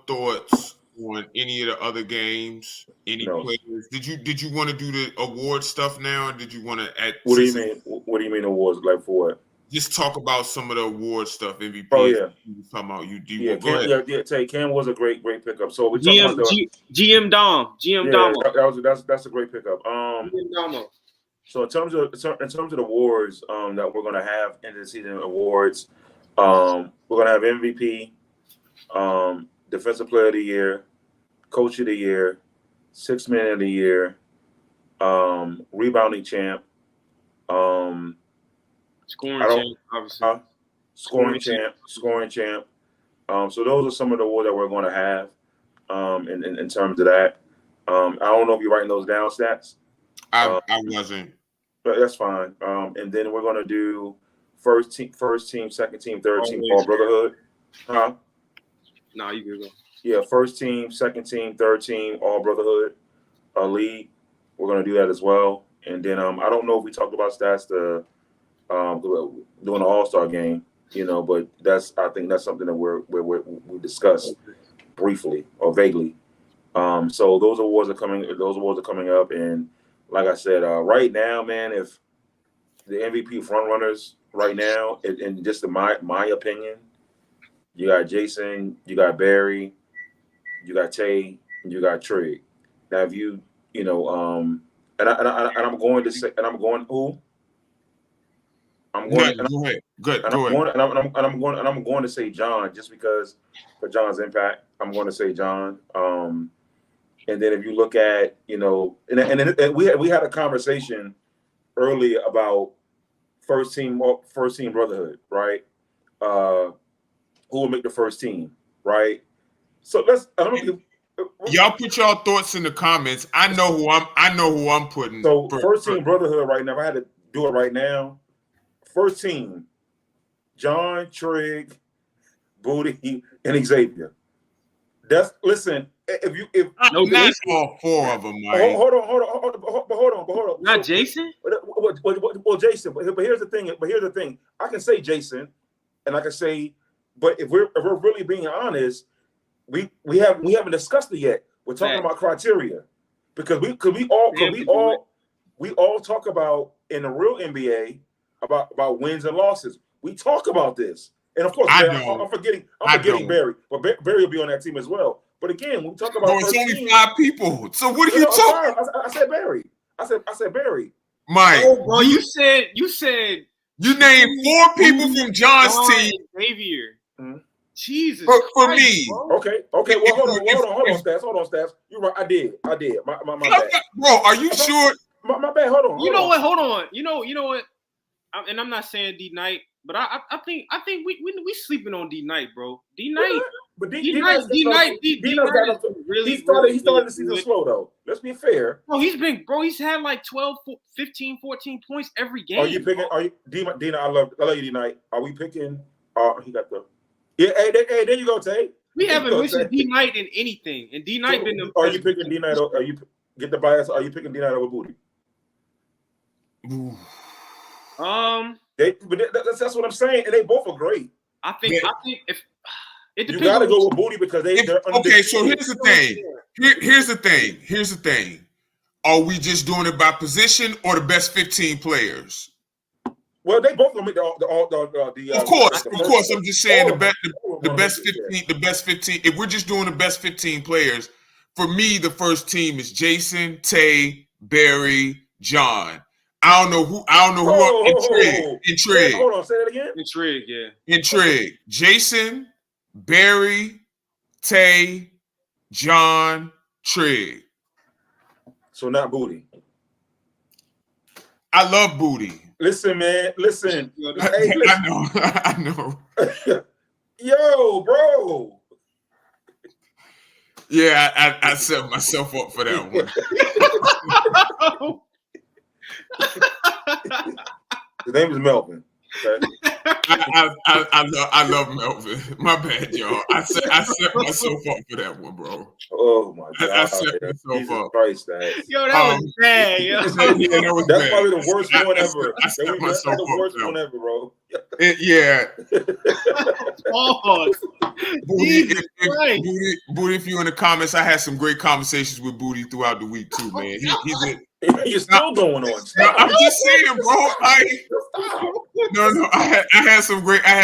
thoughts on any of the other games? Any players? Did you want to do the award stuff now? Or did you want to add? What do you mean? What do you mean awards? Like for what? Just talk about some of the award stuff. MVP. Oh yeah. You talking about you? Cam was a great pickup. So we talking about GM Dom. That's a great pickup. GM Domo. So in terms of the awards that we're gonna have in the season awards, we're gonna have MVP, Defensive Player of the Year, Coach of the Year, Sixth Man of the Year, Rebounding Champ, Scoring champ, obviously. Scoring champ. So those are some of the awards that we're going to have in terms of that. I don't know if you're writing those down, Stats. I wasn't. But that's fine. And then we're going to do first team, second team, third team, All Brotherhood. Huh? No, you good. Go. Yeah, first team, second team, third team, All Brotherhood, league. We're going to do that as well. And then I don't know if we talked about Stats doing an All-Star game, but I think that's something that we discussed briefly or vaguely. So those awards are coming up, and like I said, right now, man, if the MVP frontrunners right now, in just in my opinion, you got Jason, you got Barry, you got Tay, and you got Trig. Now, if and I'm going to say, and I'm going who? I'm going. Go ahead. Good. Go ahead. I'm going to say John just because for John's impact. I'm going to say John. And then if you look at and we had a conversation earlier about first team brotherhood, right? Who will make the first team, right? So y'all put y'all thoughts in the comments. I know who I'm putting. So first team brotherhood right now. If I had to do it right now. First team, John, Trig, Booty, and Xavier. Listen. If not all four of them, Mike. Hold on. Not Jason. Well, Jason. But here's the thing. I can say Jason, and I can say, but if we're really being honest, we haven't discussed it yet. We're talking about criteria because we all talk about in the real NBA. About wins and losses. We talk about this. And of course, I'm forgetting Barry. But Barry will be on that team as well. But again, when we talk about it's only 5 people. So what are you talking? I said Barry. I said Barry. Mike. Bro, you said you named 4 people from John's team. Xavier. Mm-hmm. Jesus. For me. Bro. Okay. Well, hold on, Stats. You're right. I did. My bad. Bro, are you sure? My bad. Hold on. You know what? Hold on. You know what? And I'm not saying D Knight, but I think we sleeping on D Knight, bro. D Knight, but D Knight really. He started the season slow though. Let's be fair. Bro, he's had like 12, 15, 14 points every game. Are you picking? Are you Dina? I love you, D Knight. Are we picking? He got the. Yeah, hey, there you go, Tay. We haven't mentioned D Knight in anything, and D Knight been. Are you picking D Knight? Are you get the bias? Are you picking D Knight over Booty? That's what I'm saying, and they both are great. I think if it depends. You gotta go with Booty because they're okay. So here's the thing. Here's the thing. Are we just doing it by position or the best 15 players? Well, they both gonna make the Of course. I'm just saying the best 15. If we're just doing the best 15 players, for me, the first team is Jason, Tay, Barry, John. I don't know who. Intrigue. Hold on, say that again. Intrigue, yeah. Intrigue. Jason, Barry, Tay, John, Trig. So not Booty. I love Booty. Listen, man. Listen. Hey, I know. Yo, bro. Yeah, I set myself up for that one. His name is Melvin. Okay? I love Melvin. My bad, y'all. I set myself up for that one, bro. Oh my God! I set myself Jesus up. Christ, that. Yo, that was bad. Yo. Yeah, that was That's bad. probably the worst one ever. I set That's myself the up worst for that one ever, bro. Yeah. Pause. Booty, Jesus Christ. Booty, if you're in the comments, I had some great conversations with Booty throughout the week too, man. You're still going on. No, Stop. I'm just saying, bro. Stop. No. I had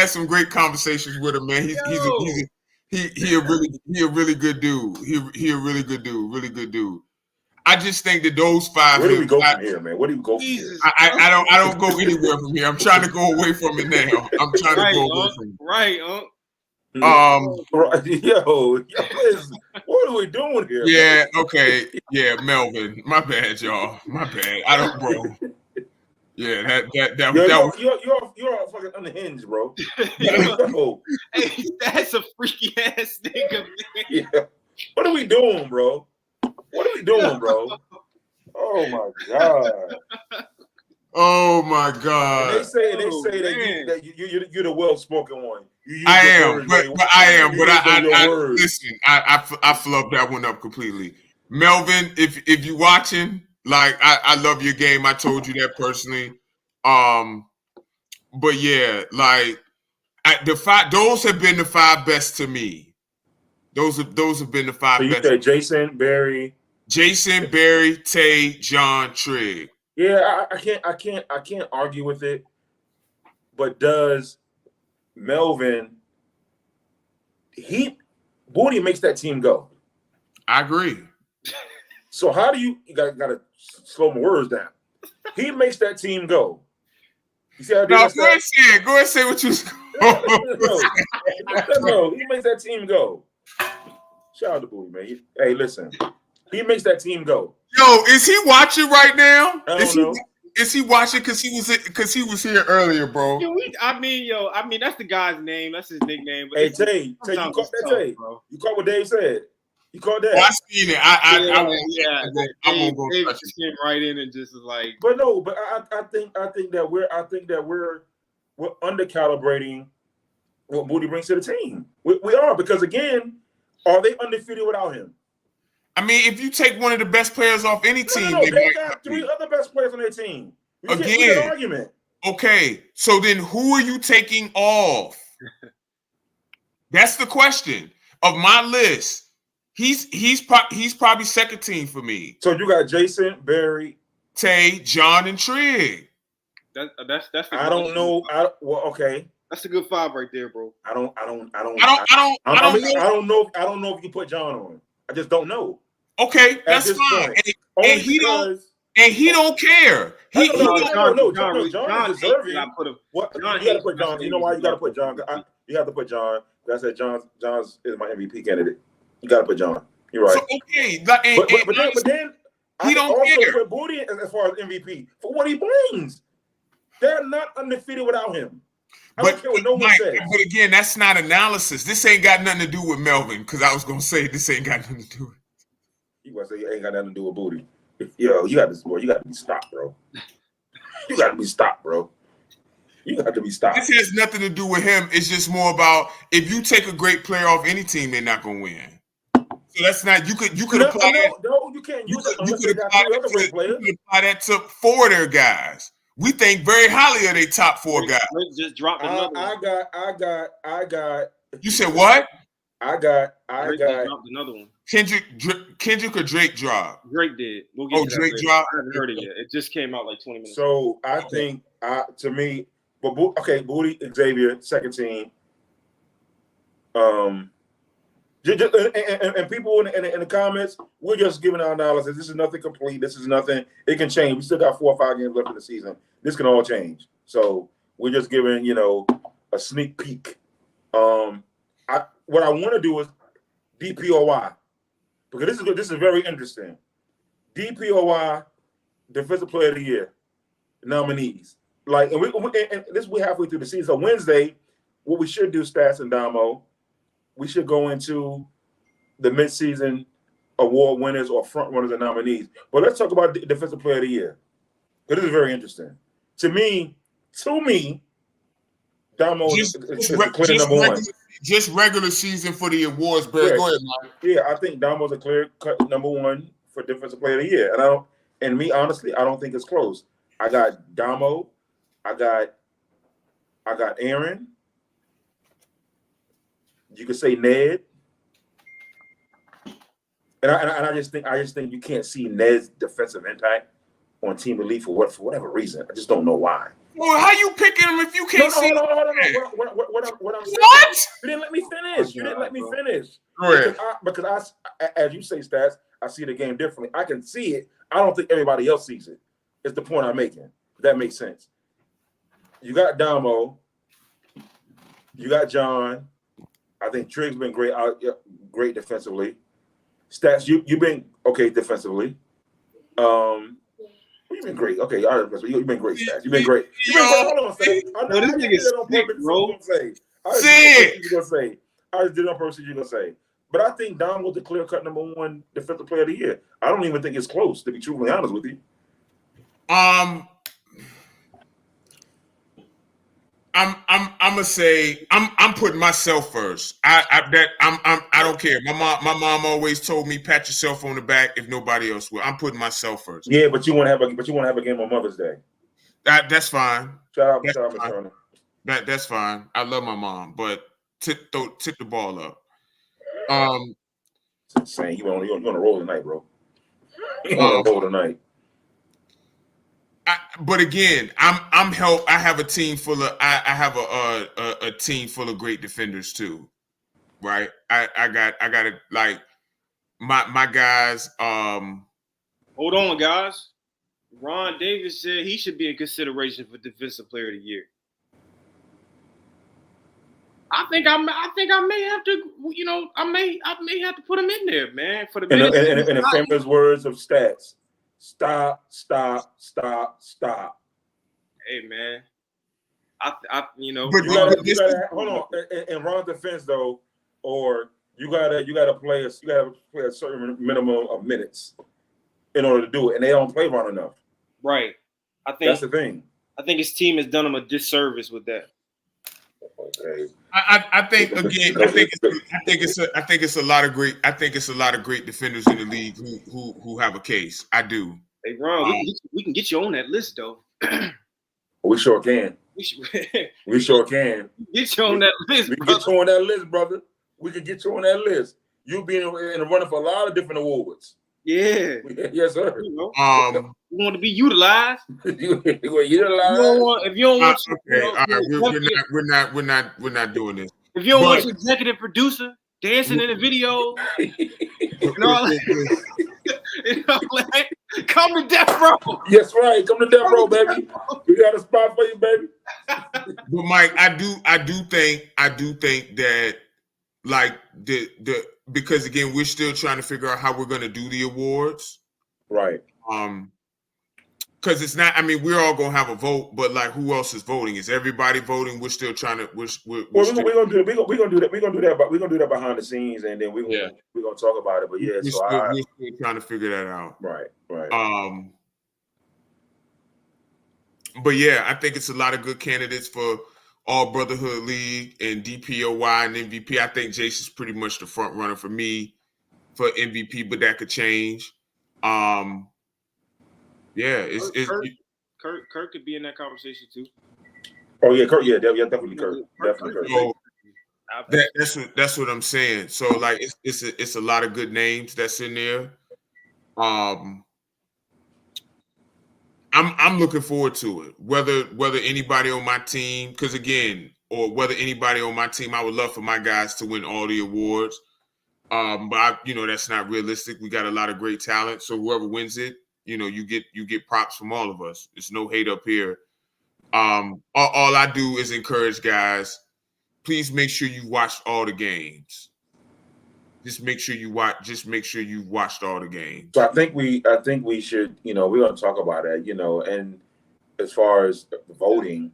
some great conversations with him, man. He's a really good dude. He a really good dude. I just think that those five. Where do we go from here, man? Where do we go from here? Jesus. I don't go anywhere from here. I'm trying to go away from it now. I'm trying to go away from it. Right, Yo, what are we doing here? Yeah, okay. Yeah, Melvin. My bad, y'all. My bad. I don't, bro. Yeah, you're all fucking unhinged, bro. Yo. Hey, that's a freaky ass nigga, man. Yeah. What are we doing, bro? What are we doing, bro? Oh my God. Oh my God. And they say that you're the well-spoken one. I am, but I listen. I flubbed that one up completely. Melvin, if you watching, like I love your game. I told you that personally. But yeah, like those have been the five best to me. Those have been the five so you best. said Jason, Barry, Tay, John, Trigg. Yeah, I can't argue with it. But does Melvin Booty makes that team go? I agree. So how do you gotta slow my words down? He makes that team go. You see how go ahead and say what you no, he makes that team go. Shout out to Booty, man. Hey, listen. He makes that team go. Yo, is he watching right now? I don't know. Is he watching because he was here earlier, bro? Yo, I mean, that's the guy's name. That's his nickname. But Hey, Tay, you caught that, Tay? You caught what Dave said? You caught that? I seen it. I won't go Dave touch just came right in and just was like. But no, but I think that we're undercalibrating what Booty brings to the team. We are, because again, are they undefeated without him? I mean, if you take one of the best players off any team, No, they got three other best players on their team. Again, an argument. Okay, so then who are you taking off? That's the question of my list. He's probably second team for me. So you got Jason, Barry, Tay, John, and Trigg. That's. I don't know. Okay. That's a good five right there, bro. I don't know if you put John on. I just don't know. Okay, that's fine. And he don't care. John is deserving. You got to put John. You know why you got to put John? You have to put John. I said John's is my MVP candidate. You got to put John. You're right. So, okay, but then he don't care. Put Booty as far as MVP for what he brings. They're not undefeated without him. I don't care what no one says. But again, that's not analysis. This ain't got nothing to do with Melvin, because I was gonna say this ain't got nothing to do with. You gonna say it ain't got nothing to do with Booty? Yo, you got this, boy. You got to be stopped, bro. You got to be stopped, bro. You got to be stopped. This has nothing to do with him. It's just more about if you take a great player off any team, they're not gonna win. So that's not you could apply that. No, you can't use it unless they got three other great players. You could apply that to four of their guys. We think very highly of their top four guys. Just dropped another one. I got. You said what? I got. Dropped another one. Kendrick or Drake dropped? Drake did. We'll get to Drake that dropped? I haven't heard it yet. It just came out like 20 minutes ago. So I think, to me, but Booty, Xavier, second team. And people in the comments, we're just giving our analysis. This is nothing complete. This is nothing. It can change. We still got 4 or 5 games left in the season. This can all change. So we're just giving, a sneak peek. What I want to do is DPOY, because this is very interesting. DPOY, Defensive Player of the Year nominees. Like, and this we halfway through the season. So Wednesday, what we should do, Stats and Damo, we should go into the midseason award winners or front runners and nominees. But let's talk about the Defensive Player of the Year. Because this is very interesting. To me, Damo is clear number one. Just regular season for the awards, Barry. Yeah. Go ahead, Mike. Yeah, I think Damo's a clear cut number one for Defensive Player of the Year. And me, honestly, I don't think it's close. I got Damo, I got Aaron. You could say Ned. And I just think you can't see Ned's defensive impact on Team Elite for whatever reason. I just don't know why. Well, how you picking him if you can't see? No. What I'm saying? What? You didn't let me finish. Go ahead. Because as you say, Stats, I see the game differently. I can see it. I don't think everybody else sees it. It's the point I'm making. That makes sense. You got Damo. You got John. I think Trig's been great defensively. Stats, you've been okay defensively. You've been great. Okay, all right, you've been great, Stats. You've been great. Hold on, Stats. No, this nigga's sick, bro. I just did it on purpose. You're gonna say, but I think Dom was the clear-cut number one defensive player of the year. I don't even think it's close, to be truthfully honest with you. I'm gonna say I'm putting myself first. I don't care. My mom always told me pat yourself on the back if nobody else will. I'm putting myself first. Yeah, but you want to have a game on Mother's Day. That's fine. Shout out, Miss Turner. That's fine. I love my mom, but tip the ball up. Saying you want to roll tonight, bro. You want to roll tonight. But again, I'm help. I have a team full of I have a team full of great defenders too, right? I got it like my guys. Hold on, guys. Ron Davis said he should be in consideration for Defensive Player of the Year. I think I may have to, I may have to put him in there, man. For the minute. In the famous words of Stats. Stop. Hey, man. You gotta hold on. In Ron's defense, though, or you gotta play a certain minimum of minutes in order to do it, and they don't play Ron enough. Right. I think that's the thing. I think his team has done him a disservice with that. Okay. I think again. I think it's a lot of great. I think it's a lot of great defenders in the league who have a case. I do. Hey, Ron, we can get you on that list though. We sure can. We sure can. Get you on that list. We can get you on that list, brother. We can get you on that list. You'll be in the running for a lot of different awards. Yeah. Yes, sir. You want to be utilized. You if you don't want okay, all right. We're not doing this. If you don't want your executive producer dancing in a video, come to Death Row. Yes, right. Come to Death Row, baby. We got a spot for you, baby. But Mike, I do think that like the because again we're still trying to figure out how we're going to do the awards. Right. Because it's not. I mean, we're all gonna have a vote, but like, who else is voting? Is everybody voting? We're still trying to. We're gonna do that. We're gonna do that behind the scenes, and then we're gonna talk about it. But yeah, we're still trying to figure that out. Right. But yeah, I think it's a lot of good candidates for All Brotherhood League and DPOY and MVP. I think Jason's pretty much the front runner for me for MVP, but that could change. Yeah, Kirk could be in that conversation too. Oh yeah, Kirk. Yeah, definitely Kirk. Definitely Kirk. So that's what I'm saying. So like, it's a lot of good names that's in there. I'm looking forward to it. Whether anybody on my team, because again, or whether anybody on my team, I would love for my guys to win all the awards. But that's not realistic. We got a lot of great talent, so whoever wins it, you get props from all of us. There's no hate up here. All I do is encourage guys. Please make sure you watched all the games. Just make sure you've watched all the games. So I think we should, we're gonna talk about that, and as far as voting,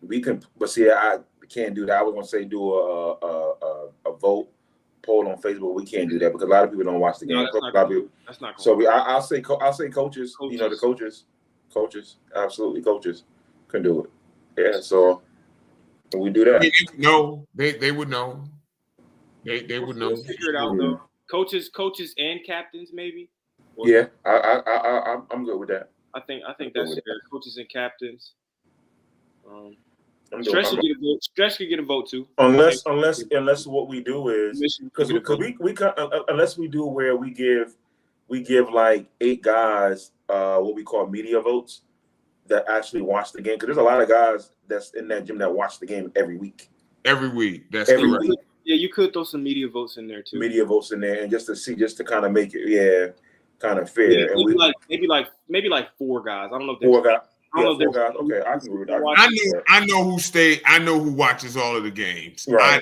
we can. But see, I can't do that. I was gonna say do a vote poll on Facebook. We can't do that because a lot of people don't watch the game. No, that's not So I'll say coaches. You know, the coaches, absolutely coaches can do it. Yeah, so we do that. No, they would know. They would know. We'll figure it out though. Coaches and captains maybe. Or, Yeah, I'm good with that. I think that's fair. Coaches and captains. I'm Stretch doing- could get a vote. Stretch could get a vote too. Unless what we do is because unless we do where we give like 8 guys what we call media votes that actually watch the game, because there's a lot of guys that's in that gym that watch the game every week. Every week. That's Every correct. week. Yeah, you could throw some media votes in there too. Media votes in there, and just to kind of make it kind of fair. Yeah, And maybe like 4 guys. I don't know if 4 guys. I don't know if 4 guys. Okay, I can agree with that. I know who stay. I know who watches all of the games. Right.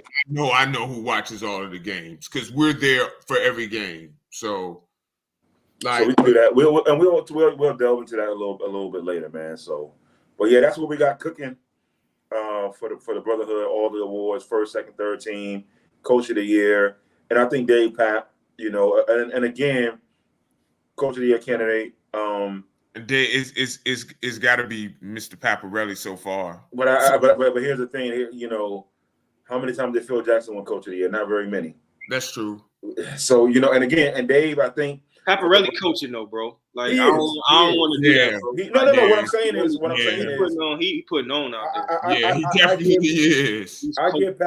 I know who watches all of the games because we're there for every game. So, So we can do that. We'll delve into that a little bit later, man. So, but yeah, that's what we got cooking for the Brotherhood. All the awards: first, second, third team, Coach of the Year, and I think Dave Papp. You know, and again, Coach of the Year candidate. It's got to be Mr. Paparelli so far. But here's the thing. You know, how many times did Phil Jackson win Coach of the Year? Not very many. That's true. So you know, and again, and Dave, I think Paparelli coaching though, bro. Like He I don't want to do that, bro. no. What I'm saying is, He putting on out there. Yeah, he definitely is. I give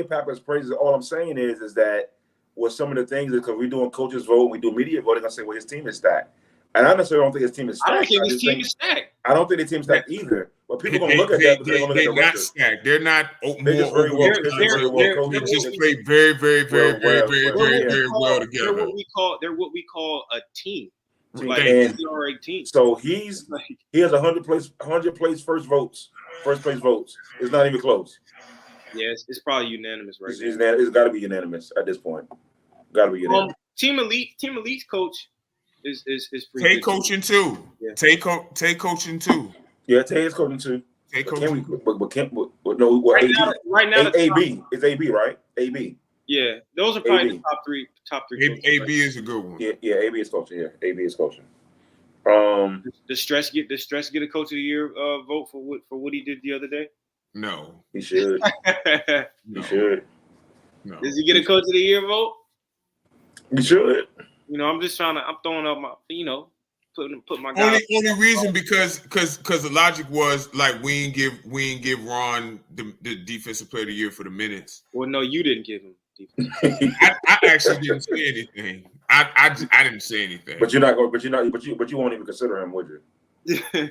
Pappas praises. All I'm saying is that with some of the things, because we're doing coaches vote, we do media voting, I say, well, his team is stacked. And I necessarily don't think his team is stacked. I don't think his team is stacked. I don't think the team's stacked either. But people gonna look at that because they're gonna look at the not record. stacked. They're not. They just very well. They just play very well together. They're what we call a team. Like And a team. so he has 100 place first place votes. It's not even close. Yes, it's probably unanimous right now. It's got to be unanimous at this point. Got to be unanimous. Team Elite's coach is pretty Tay good. coaching too. Yeah. Tay coaching too. Yeah, Tay is coaching too. Tay But coaching. no, what Right now, the AB. It's AB, right? AB. Yeah, those are probably AB. the top three. Coaches, AB right? is a good one. Yeah, AB is coaching. Yeah, AB is coaching. Does Stretch get a coach of the year vote for what he did the other day? No. He should. No. He should. No. Does he get a coach of the year vote? He should. You know, I'm throwing up my, put my guy. Only reason because the logic was like we ain't give Ron the defensive player of the year for the minutes. Well, no, you didn't give him defense. I actually didn't say anything. I didn't say anything. But you won't even consider him, would you?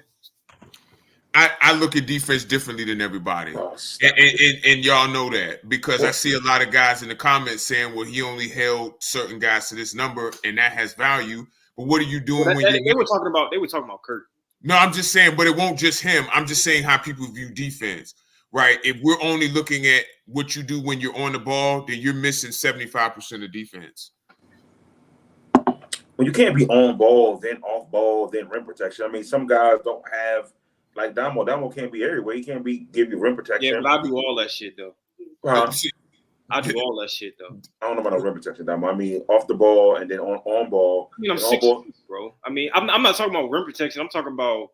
I look at defense differently than everybody. Oh, And y'all know that because I see a lot of guys in the comments saying, well, he only held certain guys to this number and that has value. But what are you doing when they were talking about Kurt. No, I'm just saying, but it won't just him. I'm just saying how people view defense, right? If we're only looking at what you do when you're on the ball, then you're missing 75% of defense. When you can't be on ball, then off ball, then rim protection. I mean, some guys don't have like Damo. Damo can't be everywhere. He can't give you rim protection. Yeah, but I do all that shit though. I do all that shit though. I don't know about no rim protection, Damo. I mean, off the ball and then on ball. I mean, I'm 6', bro. I mean, I'm not talking about rim protection. I'm talking about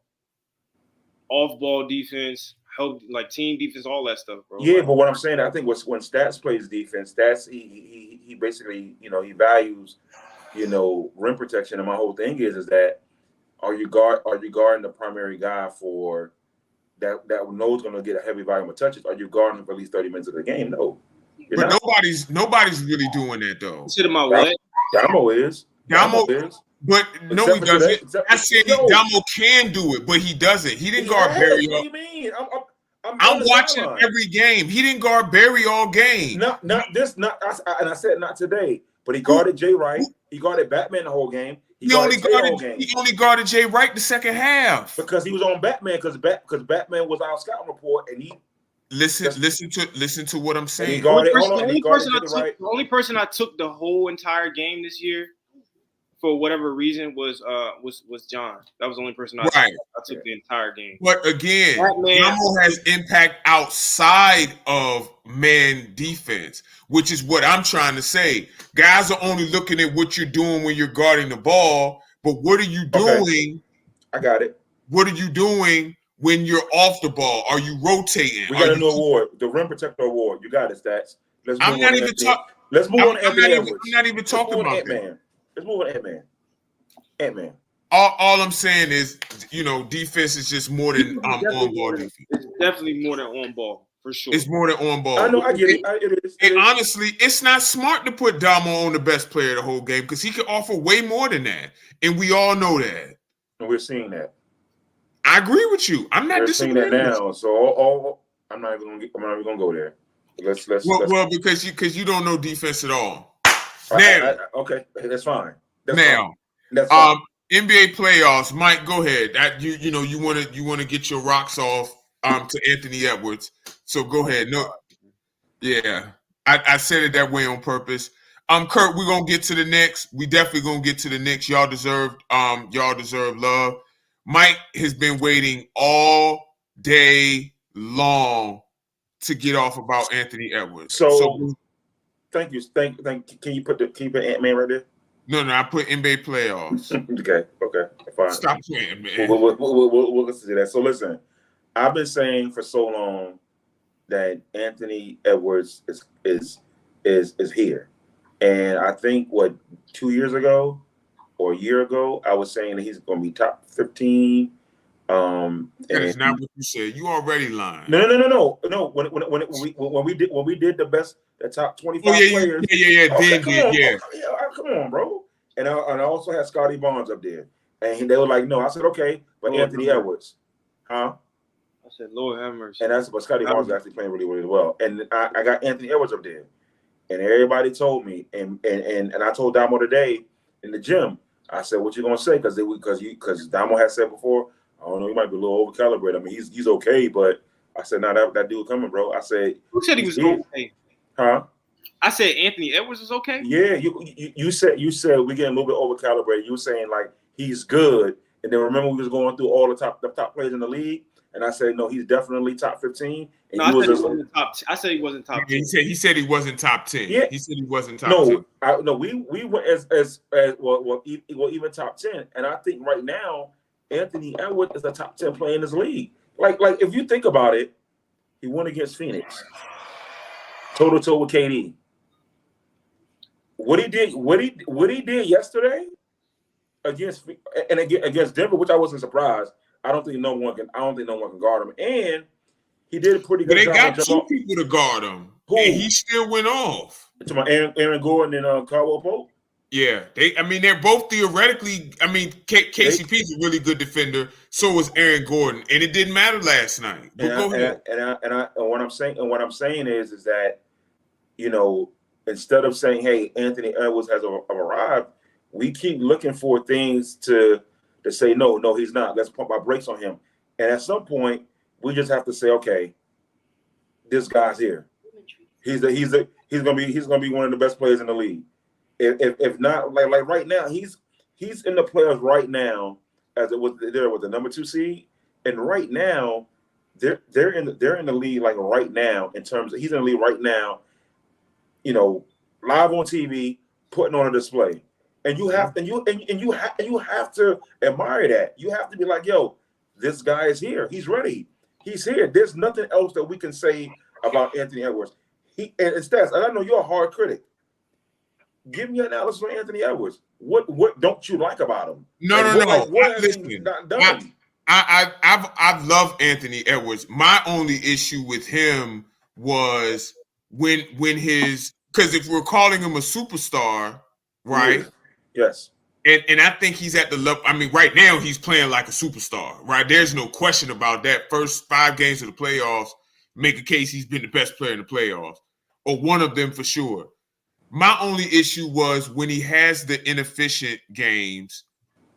off ball defense, help like team defense, all that stuff, bro. Yeah, but what I'm saying, I think when Stats plays defense, Stats he basically he values rim protection, and my whole thing is that are you guarding the primary guy for that knows going to get a heavy volume of touches? Are you guarding him for at least 30 minutes of the game? No. But nobody's really doing that though. Consider my what? Damo is. But no, he doesn't. I said Damo can do it, but he doesn't. He didn't guard Barry. What do you mean? I'm watching every game. He didn't guard Barry all game. And I said not today. But he guarded Jay Wright. He guarded Batman the whole game. He only guarded Jay Wright the second half because he was on Batman because Batman was our scouting report and he listen to what I'm saying. The only person I took the whole entire game this year for whatever reason, was John. That was the only person I took the entire game. But again, Damo has impact outside of man defense, which is what I'm trying to say. Guys are only looking at what you're doing when you're guarding the ball, but what are you doing? Okay. I got it. What are you doing when you're off the ball? Are you rotating? We got a new award, the Rim Protector Award. You got it, Stats. I'm not even talking. Let's move on to Anthony Edwards. I'm not even talking about Ant-Man. Let's move on to Ant-Man. Ant-Man. All I'm saying is, defense is just more than on-ball defense. It's definitely more than on-ball, for sure. It's more than on-ball. I know, I get it. It is. And honestly, it's not smart to put Damo on the best player of the whole game because he can offer way more than that. And we all know that. And we're seeing that. I agree with you. I'm not disagreeing that now. So I'm not even gonna go there. Let's because you don't know defense at all. Okay, that's fine. That's fine. NBA playoffs. Mike, go ahead. You want to get your rocks off to Anthony Edwards. So go ahead. No, yeah, I said it that way on purpose. Kurt, we're gonna get to the Knicks. We definitely gonna get to the Knicks. Y'all deserve love. Mike has been waiting all day long to get off about Anthony Edwards. So thank you. Thank. Can you put Ant-Man right there? No, I put NBA playoffs. Okay, fine. Stop playing, man. We'll listen to that. So listen, I've been saying for so long that Anthony Edwards is here, and I think 2 years ago or a year ago, I was saying that he's going to be top 15. That is not what you said. You already lying. No. When we did the top 25 players. Come on, bro. And I also had Scotty Barnes up there, and they were like, no. I said, okay, but Anthony Edwards, huh? I said, Lord have mercy. And but Scotty Barnes is actually playing really, really well. And I got Anthony Edwards up there, and everybody told me, and I told Damo today in the gym. I said, what you gonna say? Because Damo had said before, I don't know, he might be a little overcalibrated. I mean, he's okay, but I said, that dude coming, bro. I said, who said he was okay? Huh? I said Anthony Edwards is okay. Yeah, you said we getting a little bit overcalibrated. You were saying like he's good, and then remember we was going through all the top players in the league, and I said no, he's definitely top 15. And I said he wasn't top. I said he wasn't top 10. He said he wasn't top 10. Yeah, he said he wasn't top 10. We went as even top 10, and I think right now Anthony Edwards is a top 10 player in this league. Like if you think about it, he won against Phoenix, toe-to-toe with KD. What he did yesterday against Denver, which I wasn't surprised. I don't think no one can guard him. And he did a pretty good job. They got two people to guard him. And he still went off. To my Aaron Gordon and Caldwell Pope. Yeah, they're both theoretically. I mean, KCP is a really good defender. So was Aaron Gordon, and it didn't matter last night. But go ahead. And what I'm saying is that, instead of saying, "Hey, Anthony Edwards has arrived," we keep looking for things to say, "No, he's not. Let's pump our brakes on him." And at some point, we just have to say, "Okay, this guy's here. He's gonna be one of the best players in the league." If not, like right now, he's in the playoffs right now as it was there with the number 2 seed, and right now they're in the league like right now in terms of he's in the league right now. Live on TV, putting on a display, and you have to admire that. You have to be like, yo, this guy is here. He's ready. He's here. There's nothing else that we can say about Anthony Edwards. And Stats, and I know you're a hard critic. Give me an analysis on Anthony Edwards. What don't you like about him? No. What has he not done? I've loved Anthony Edwards. My only issue with him was when because if we're calling him a superstar, right? Yes. And I think he's at the level. I mean, right now he's playing like a superstar, right? There's no question about that. First 5 games of the playoffs, make a case he's been the best player in the playoffs, or one of them for sure. My only issue was when he has the inefficient games,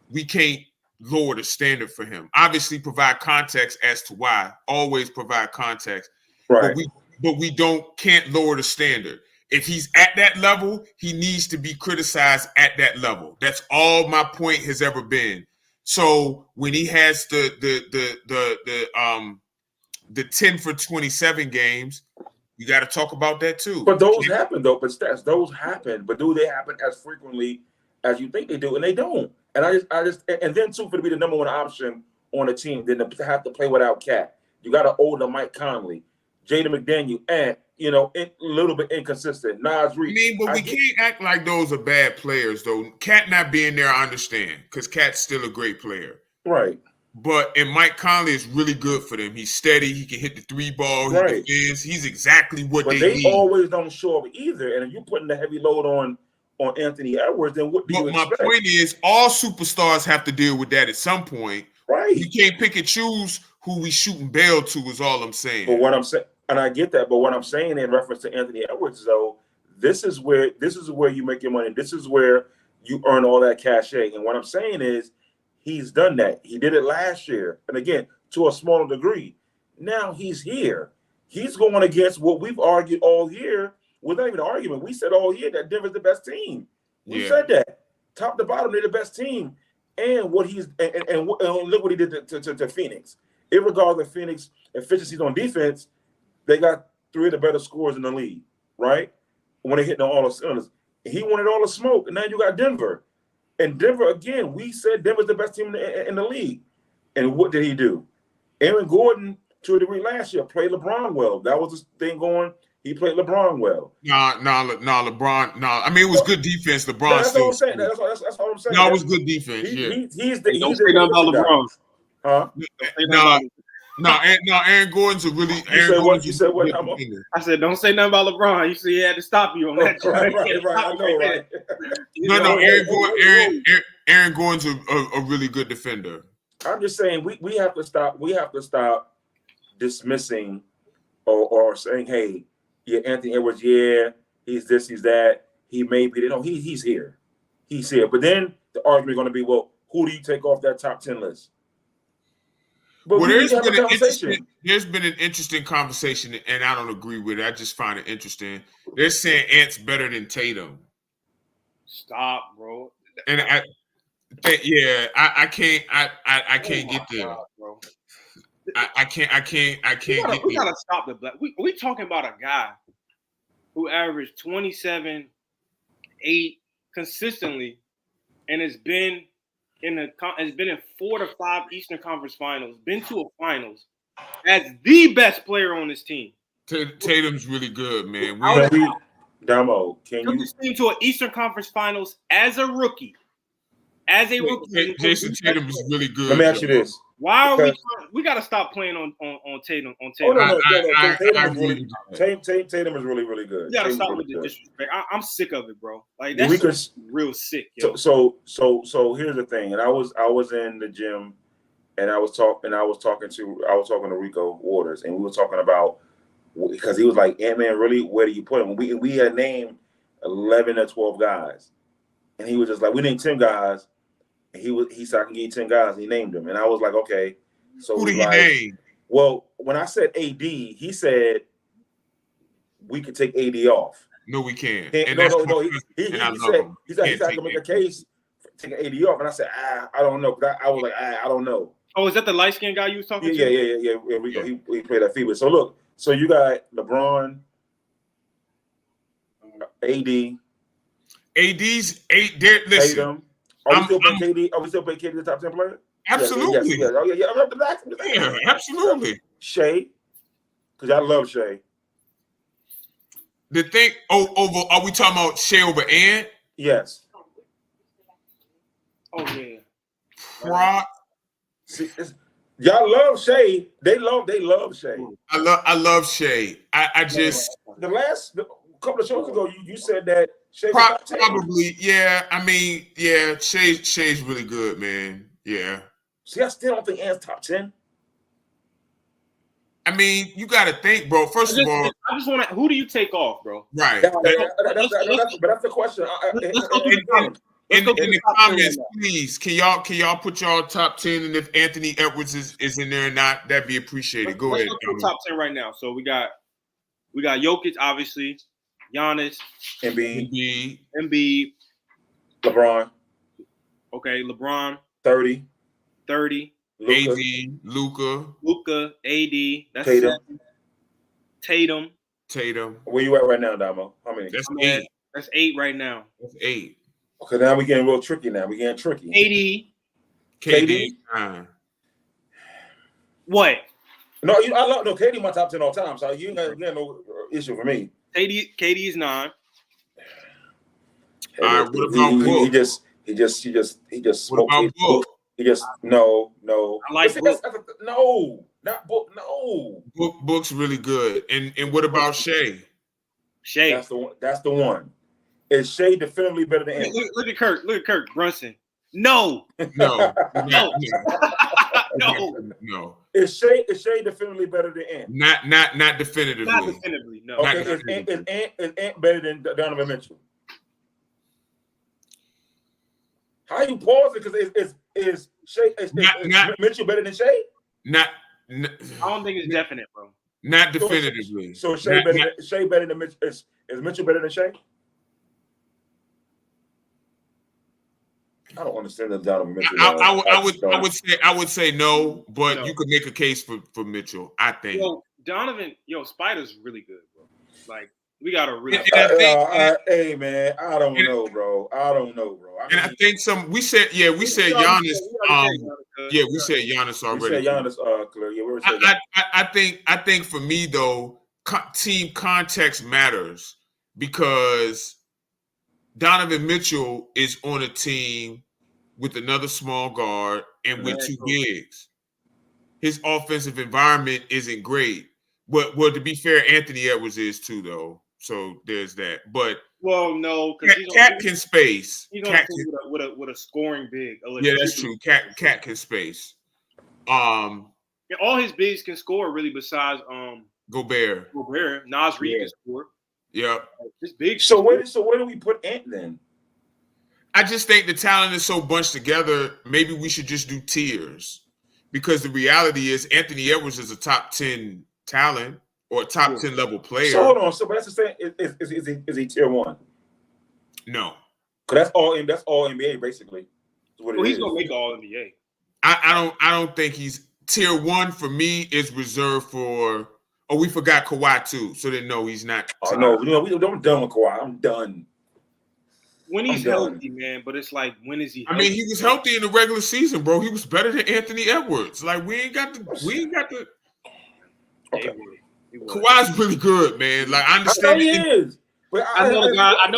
we can't lower the standard for him. Obviously, provide context as to why. Always provide context, right? But we can't lower the standard. if he's at that level, he needs to be criticized at that level. That's all my point has ever been. So when he has the 10 for 27 games, you got to talk about that too. But those happen though. But stats, those happen. But do they happen as frequently as you think they do? And they don't. And I just, and then too, for to be the number one option on a team, then to have to play without Cat. You got an older Mike Conley, Jaden McDaniel, and a little bit inconsistent. Nas Reed. I mean, but we can't act like those are bad players, though. Cat not being there, I understand, because Cat's still a great player. Right. And Mike Conley is really good for them. He's steady. He can hit the 3 ball. He Right. defends. He's exactly what But they they need. always don't show up either. And if you're putting the heavy load on Anthony Edwards, then what do you But my expect? point is, all superstars have to deal with that at some point. Right. You can't pick and choose who we shooting bail to. Is all I'm saying. But what I'm saying, and I get that, but what I'm saying in reference to Anthony Edwards, though, this is where you make your money. This is where you earn all that cachet. And what I'm saying is, he's done that. He did it last year, and again, to a smaller degree. Now he's here. He's going against what we've argued all year. Well, not even an argument. We said all year that Denver's the best team. We said that. Top to bottom, they're the best team. And what he's and look what he did to Phoenix. Irregardless of Phoenix efficiencies on defense, they got 3 of the better scorers in the league, right? When they hit all the cylinders. He wanted all the smoke, and now you got Denver. And Denver, again, we said Denver's the best team in the league. And what did he do? Aaron Gordon, to a degree last year, played LeBron well. That was the thing going. He played LeBron well. LeBron. I mean, it was good defense. LeBron. That's all I'm saying. That's all I'm saying. No, it was good defense. Don't say nothing about LeBron. Huh? Aaron Gordon's a really. You said what? I said, don't say nothing about LeBron. You see, he had to stop you on that. Right. I know, right? Aaron Gordon's a really good defender. I'm just saying we have to stop. We have to stop dismissing or saying, hey, yeah, Anthony Edwards, yeah, he's this, he's that. He may be. No, he's here. He's here. But then the argument is going to be, well, who do you take off that top 10 list? But there's been an interesting conversation, and I don't agree with it. I just find it interesting. They're saying Ant's better than Tatum. Stop, bro. And I can't get there. Bro. I can't get there. We gotta stop the black. We talking about a guy who averaged 27, 8 consistently, and has been in 4 to 5 Eastern Conference Finals, been to a finals as the best player on this team. Tatum's really good, man. Damo, can took you this team to an Eastern Conference Finals as a rookie? Jason Tatum is really good. Let me ask you this. Why are we got to stop playing on Tatum? Oh, no. Tatum is really, really good. You got to stop with the disrespect. I'm sick of it, bro. Like that's real sick. Yo. So here's the thing. And I was in the gym, and I was talking to Rico Waters, and we were talking about, because he was like, Ant-Man, really, where do you put him? We had named 11 or 12 guys, and he was just like, we named 10 guys. And he said, I can give you 10 guys. And he named them. And I was like, okay. So who did he name? Well, when I said AD, he said we could take AD off. No, we can't. He said I can make a case for taking AD off. And I said, I don't know. But I was like, I don't know. Oh, is that the light-skinned guy you was talking to? Yeah. He played that FIBA. So look, so you got LeBron, AD. AD's 8. Listen. Tatum. Are we still playing KD the top 10 player? Absolutely. Yeah. Oh, yeah. Yeah, absolutely. Shea, because I love Shea. The thing over, are we talking about Shea over Ant? Yes. Oh yeah. Y'all love Shea. They love Shea. I love Shea. I just the last couple of shows ago, you said that Shea probably, yeah. I mean, yeah, Shea's really good, man. Yeah. See, I still don't think Ant's top 10. I mean, you got to think, bro. First of all, I just want to. Who do you take off, bro? Right. But that's the question. In the comments, please, can y'all put y'all top 10, and if Anthony Edwards is in there or not, that'd be appreciated. Go ahead. Let's go top 10 right now. So we got Jokic, obviously. Giannis, Embiid, Embiid. LeBron, Okay, LeBron, 30, 30. Luka, Luka, AD. That's Tatum. 7. Tatum. Where you at right now, Damo? How many? That's I'm 8. at- That's 8 right now. That's 8. Okay, now we getting real tricky. Now we getting tricky. 80. KD. 9. What? No, I love no KD my top 10 all time. So you ain't got no issue for me. KD is 9. All right, what about Book? He just What smoked about his Book? He just no. I like Book. No, not Book. No. Book's really good. And what about Shea? Shea. That's the one. Is Shea definitively better than Ant? Look at Kirk. Look at Kirk Brunson. No. No. No. No. Is Shea definitively better than Ant? Not definitively. Not definitively. No. Okay, Not is Ant better than Donovan Mitchell? How you pausing? Because is Mitchell better than Shea? Not. I don't think it's definite, bro. Not definitively. So Shea better than Mitchell? Is Mitchell better than Shea? I don't understand the Donovan Mitchell. I would say no, but No. you could make a case for Mitchell. I think. Spider's really good, bro. Like we got a really. Hey man, I don't know, bro. I think we said Giannis. We said Giannis already. We said Giannis. Clear. Yeah, we were saying. I think for me though, team context matters because Donovan Mitchell is on a team with another small guard and with 2 bigs. His offensive environment isn't great. Well, to be fair, Anthony Edwards is too, though. So there's that. But no, because Cat can space. He's on with a scoring big. Yeah, that's true. Cat can space. All his bigs can score really. Besides Gobert. Naz Reid can score. Yep. This big. So where do we put Ant then? I just think the talent is so bunched together. Maybe we should just do tiers, because the reality is Anthony Edwards is a top 10 talent or a top 10 level player. So hold on. So that's the same. Is he tier 1? No. Because that's all NBA basically. He's gonna make all NBA. I don't think he's tier 1 for me. Is reserved for. Oh, we forgot Kawhi too. So then no, he's not. Oh no, I'm done with Kawhi. I'm done. When he's healthy, man. But it's like, when is he healthy? I mean, he was healthy in the regular season, bro. He was better than Anthony Edwards. Like we ain't got the. Okay. Kawhi's really good, man. Like I understand. He is. But I know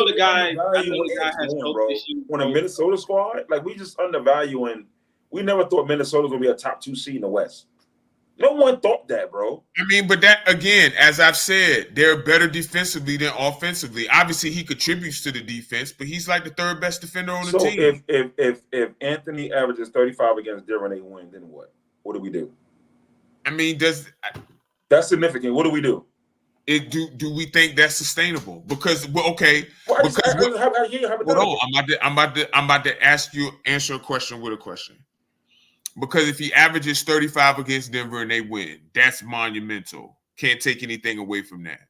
the guy has health issues. On a Minnesota squad, like we just undervaluing. We never thought Minnesota was gonna be a top 2 seed in the West. No one thought that, bro. I mean, but that again, as I've said, they're better defensively than offensively. Obviously, he contributes to the defense, but he's like the 3rd best defender on the team. If Anthony averages 35 against Denver and they win, then what? What do we do? I mean, that's significant? What do we do? Do we think that's sustainable? Because okay. Hold on, I'm about to answer a question with a question. Because if he averages 35 against Denver and they win, that's monumental. Can't take anything away from that.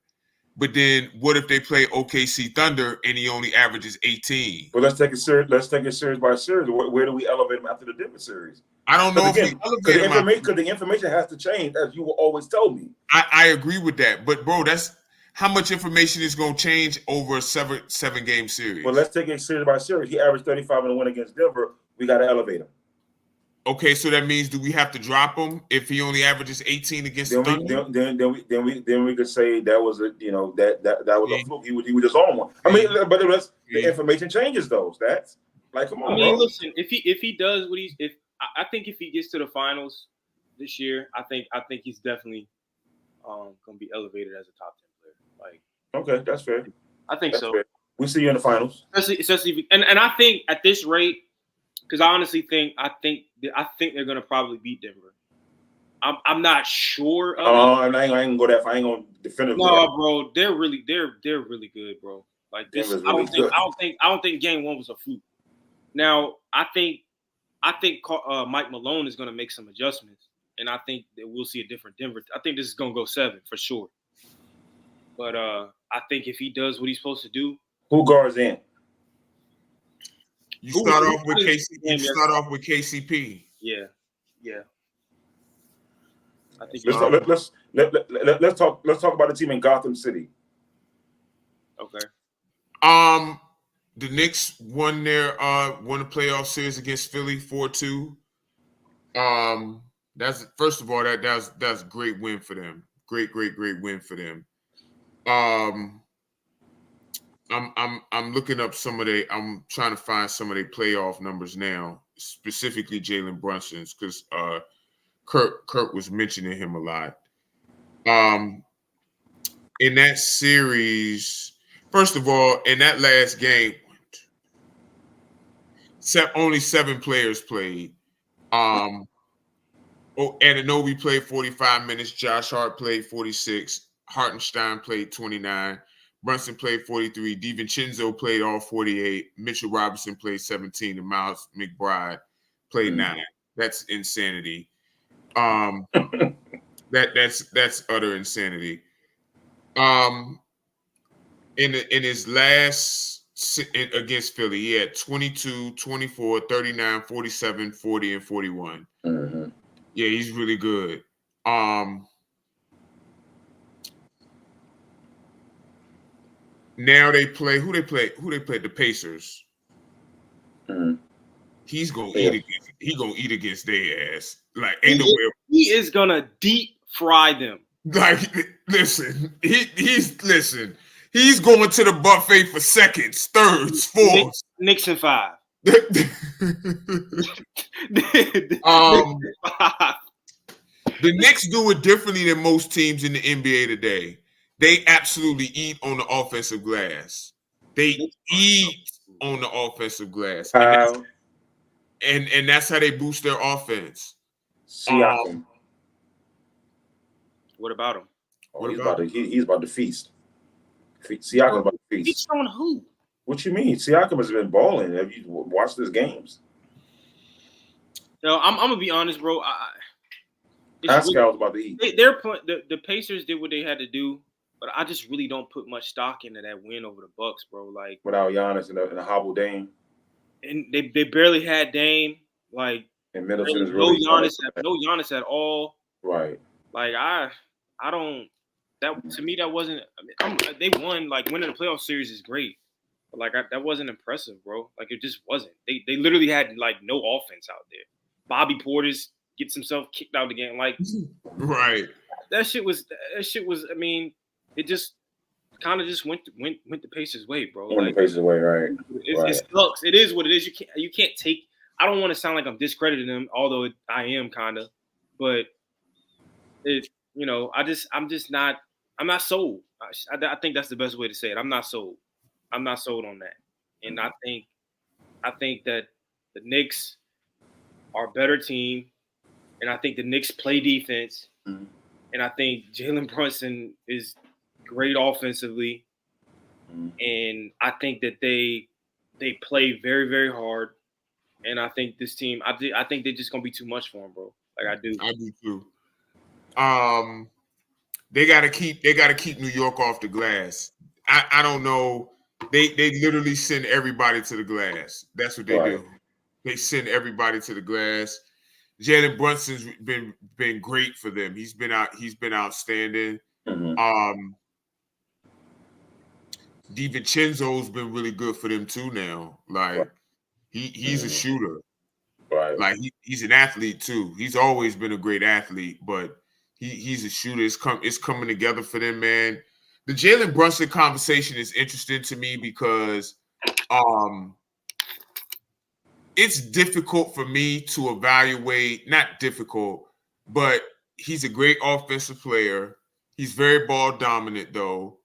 But then what if they play OKC Thunder and he only averages 18? Well, let's take it series by series. Where do we elevate him after the Denver series? I don't know if we elevate him. Because the information has to change, as you will always tell me. I agree with that. But, bro, that's how much information is going to change over a seven-game series. Well, let's take it series by series. He averaged 35 in a win against Denver. We got to elevate him. Okay, so that means do we have to drop him if he only averages 18 against the Thunder? Then we could say that was a that was a fluke. He was just on one. I mean, but the information changes those. That's like, come on. I mean, bro. Listen, if he does what I think if he gets to the finals this year, I think he's definitely gonna be elevated as a top 10 player. Like, okay, that's fair. I think so. Fair. We see you in the finals, especially and I think at this rate. Because I honestly think they're gonna probably beat Denver. I'm not sure. I ain't gonna go that far. I ain't gonna definitively. No, bro, they're really good, bro. Like this, I don't think game 1 was a fluke. Now I think Mike Malone is gonna make some adjustments, and I think that we'll see a different Denver. I think this is gonna go 7 for sure. But I think if he does what he's supposed to do, Who guards in? You start off with Yeah, KCP. yeah. I think Let's talk about the team in Gotham City. okay. The Knicks won the playoff series against Philly 4-2. That's first of all that's a great win for them. Great win for them. I'm looking up I'm trying to find some of their playoff numbers now, specifically Jalen Brunson's, because Kurt was mentioning him a lot. In that series, first of all, in that last game, only 7 players played. Anunoby played 45 minutes. Josh Hart played 46. Hartenstein played 29. Brunson played 43. DiVincenzo played all 48. Mitchell Robinson played 17. And Miles McBride played 9. That's insanity. That's utter insanity. In his last against Philly, he had 22, 24, 39, 47, 40, and 41. Mm-hmm. Yeah, he's really good. Now they play who they play the Pacers. Mm-hmm. He's gonna eat against their ass. Like ain't nowhere. He is gonna deep fry them. Like listen, he's going to the buffet for seconds, thirds, fourths. Knicks in 5. The Knicks do it differently than most teams in the NBA today. They absolutely eat on the offensive glass. They eat on the offensive glass. And that's how they boost their offense. Siakam. What about him? He's about to feast. Siakam's about to feast. Feast on who? What you mean? Siakam has been balling. Have you watched his games? No, I'm gonna be honest, bro. Pascal's about to eat. The Pacers did what they had to do, but I just really don't put much stock into that win over the Bucks, bro. Like without Giannis and a hobble Dame, and they barely had Dame. Like and Middleton is no really Giannis at all. Right. Like I don't. That to me that wasn't. They won. Like winning the playoff series is great, but like that wasn't impressive, bro. Like it just wasn't. They literally had like no offense out there. Bobby Portis gets himself kicked out again. Like right. That shit was. I mean, it just kind of just went the Pacers' way, bro. Went the Pacers' way, right? It sucks. It is what it is. You can't take. I don't want to sound like I'm discrediting them, although I am kind of, but it. You know, I'm just not. I'm not sold. I think that's the best way to say it. I'm not sold. I'm not sold on that. And I think that the Knicks are a better team, and I think the Knicks play defense, and I think Jalen Brunson is great offensively, and I think that they play very, very hard, and I think this team, I think they're just gonna be too much for them, bro. Like I do. I do too. They gotta keep New York off the glass. I don't know. They literally send everybody to the glass. That's what they do. They send everybody to the glass. Jalen Brunson's been great for them. He's been outstanding. DiVincenzo's been really good for them too now. Like he's a shooter. Right. Like he's an athlete too. He's always been a great athlete, but he's a shooter. It's coming together for them, man. The Jalen Brunson conversation is interesting to me because it's difficult for me to evaluate. Not difficult, but he's a great offensive player. He's very ball dominant, though.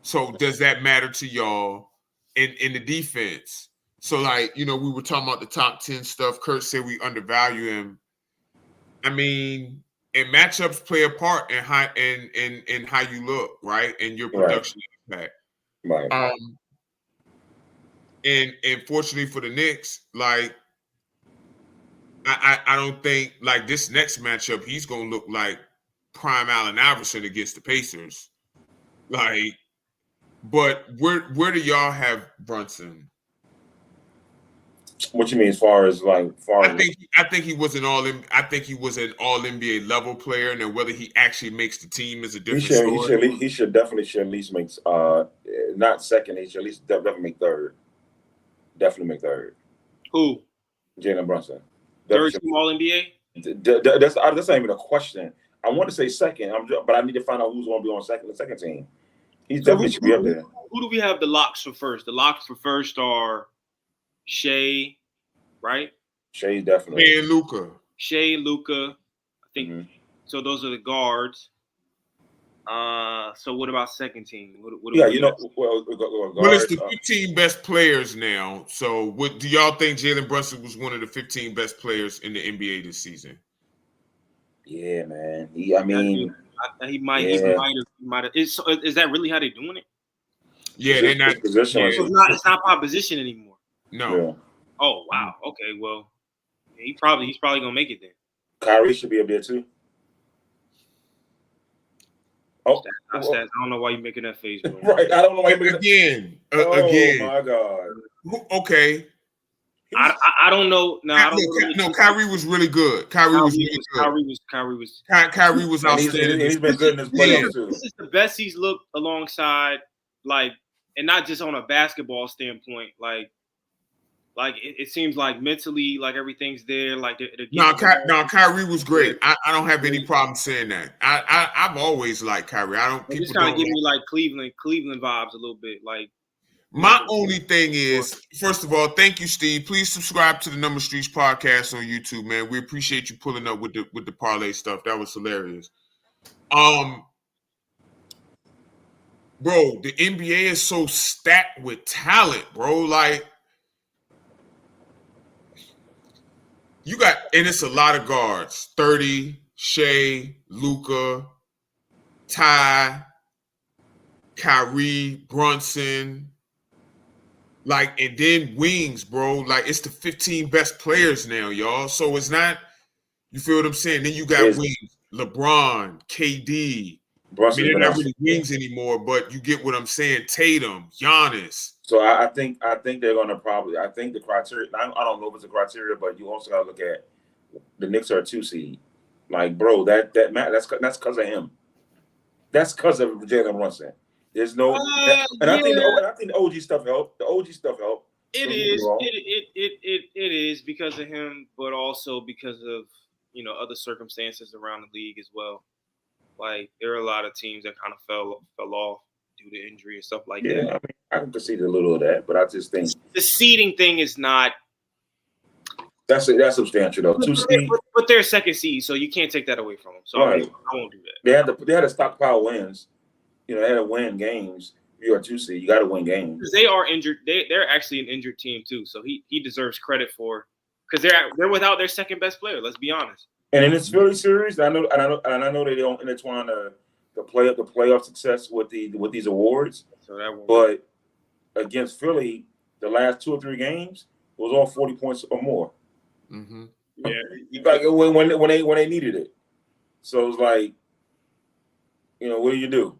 So does that matter to y'all in the defense? So, like, we were talking about the top 10 stuff. Kurt said we undervalue him. I mean, and matchups play a part in how you look, right? And your production impact. Right. And fortunately for the Knicks, like, I don't think, like, this next matchup, he's going to look like prime Allen Iverson against the Pacers. Like, but where do y'all have Brunson? What you mean as far as like I think he was an all NBA level player, and then whether he actually makes the team is a different story. He should definitely at least make not second. He should at least definitely make third. Definitely make third. Who? Jalen Brunson. Third team All NBA. That's not even a question. I want to say second, but I need to find out who's going to be on the second team. He definitely should be up there. Who do we have the locks for first? The locks for first are Shea, right? Shea definitely. Shea and Luka. Shea and Luka. I think so. Those are the guards. So what about second team? Well, it's the 15 best players now. So, do y'all think Jalen Brunson was one of the 15 best players in the NBA this season? Yeah, man. He might have. Is that really how they're doing it? Yeah, they're not. It's not by position anymore. No. Yeah. Oh wow. Okay. Well, he's probably gonna make it then. Kyrie should be up there too. Oh, I don't know why you're making that face, bro. Right. I don't know why you're making again. Oh my God. Okay. I don't know. No, Kyrie was really good. Kyrie was outstanding. He's been good in his playoffs too. This is the best he's looked alongside, like, and not just on a basketball standpoint. Like it seems like mentally, like everything's there. Like Kyrie was great. I don't have any problem saying that. I've always liked Kyrie. It's kind of giving me like Cleveland vibes a little bit. Like my only thing is, first of all, thank you, Steve. Please subscribe to the Number Streets podcast on YouTube, man. We appreciate you pulling up with the parlay stuff. That was hilarious. Bro, the NBA is so stacked with talent, bro. Like, you got, and it's a lot of guards. 30, Shea, Luka, Ty, Kyrie, Brunson. Like, and then wings, bro. Like, it's the 15 best players now, y'all. So it's not, you feel what I'm saying? Then you got wings, LeBron, KD. They're not really wings anymore, but you get what I'm saying. Tatum, Giannis. So I think they're going to probably. I think the criteria. I don't know if it's a criteria, but you also got to look at the Knicks are a 2 seed. Like, bro, that's because of him. That's because of Jalen Brunson. There's no, I think the OG stuff helped. The OG stuff helped. It is because of him, but also because of other circumstances around the league as well. Like, there are a lot of teams that kind of fell off due to injury and stuff like that. I mean, I can concede a little of that, but I just think the seeding thing is not. That's substantial though. 2 seed, but they're a second seed, so you can't take that away from them. So right. I won't do that. They had to stockpile wins. They had to win games. If you're a 2 seed, you got to win games. Because they are injured. They're actually an injured team too. So he deserves credit for, because they're without their second best player. Let's be honest. And in this Philly series, I know they don't intertwine the playoff success with these awards. So but against Philly, the last 2 or 3 games was all 40 points or more. Mm-hmm. Yeah, like when they needed it. So it's like, what do you do?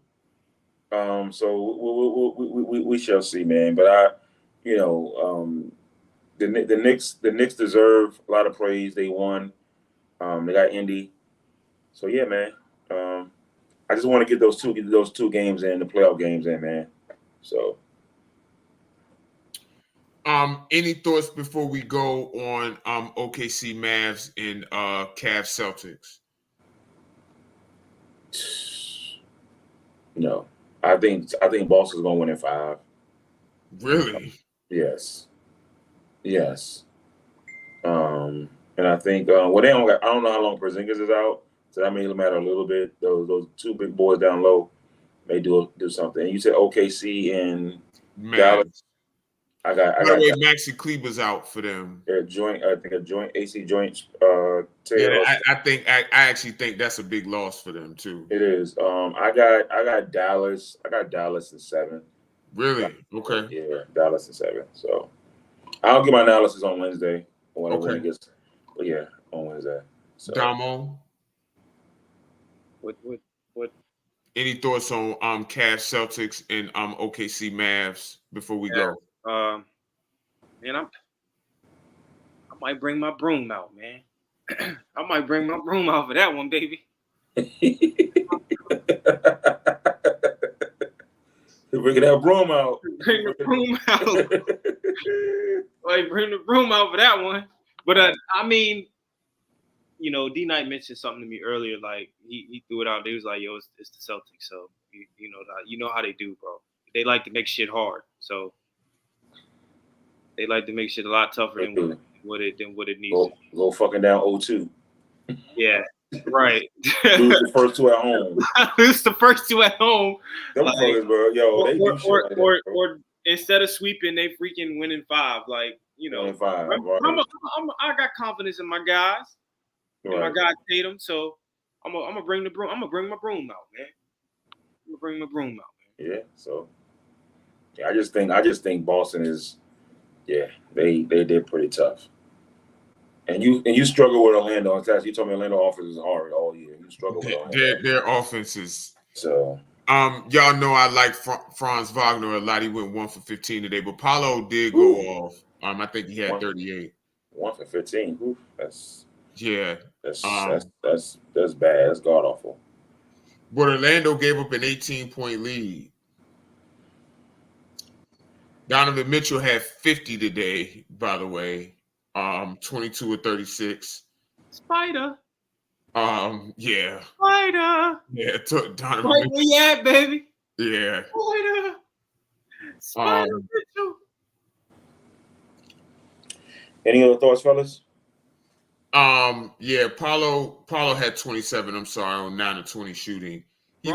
So we shall see, man. But the Knicks deserve a lot of praise. They won. They got Indy. So yeah, man. I just want to get those two games in, the playoff games in, man. So. Any thoughts before we go on OKC Mavs and Cavs Celtics? No. I think Boston's gonna win in 5. Really? Yes. And I think they don't I don't know how long Porzingis is out, so that may matter a little bit. Those 2 big boys down low may do something. And you said OKC and Dallas. I got by the way, Maxi Kleber's out for them. I think a joint AC joint. Yeah, I actually think that's a big loss for them too. It is. I got Dallas. I got Dallas in 7. Really? Okay. Yeah, Dallas in 7. So I'll get my analysis on Wednesday when it gets. But yeah, on Wednesday. So. Damo. What? Any thoughts on Cavs Celtics and OKC Mavs before we go? Man, I might bring my broom out, man. I might bring my broom out for that one, baby. Bringing that broom out. Bring the broom out. Like, bring the broom out for that one. But I mean, you know, D Knight mentioned something to me earlier. Like he threw it out. He was like, "Yo, it's the Celtics." So you know how they do, bro. They like to make shit hard. So they like to make shit a lot tougher than what it needs. Go fucking down 0-2. Yeah, right. Lose the first two at home. Lose the first two at home. Them Like, fuckers, bro. Yo, they do shit like that, bro. or instead of sweeping, they freaking winning 5. Like, you know, 5, right. I got confidence in my guys. And my guy Tatum, so I'm gonna bring the broom. I'm gonna bring my broom out, man. I'm gonna bring my broom out, man. Yeah. So, yeah, I just think Boston is, they did pretty tough. And you struggle with Orlando. You told me Orlando offense is hard all year. You struggle with Orlando. Their offenses. So, y'all know I like Franz Wagner a lot. He went 1 for 15 today, but Paulo did go off. I think he had 38. 1 for 15. Oof, that's. Yeah. That's bad. That's god awful. But Orlando gave up an 18-point lead. Donovan Mitchell had 50 today, by the way. 22 or 36. Spider. Yeah. Spider. Yeah, Donovan Where Mitchell. you at, baby? Yeah. Spider Mitchell. Any other thoughts, fellas? Yeah, Paulo had 27. I'm sorry, on 9 of 20 shooting. He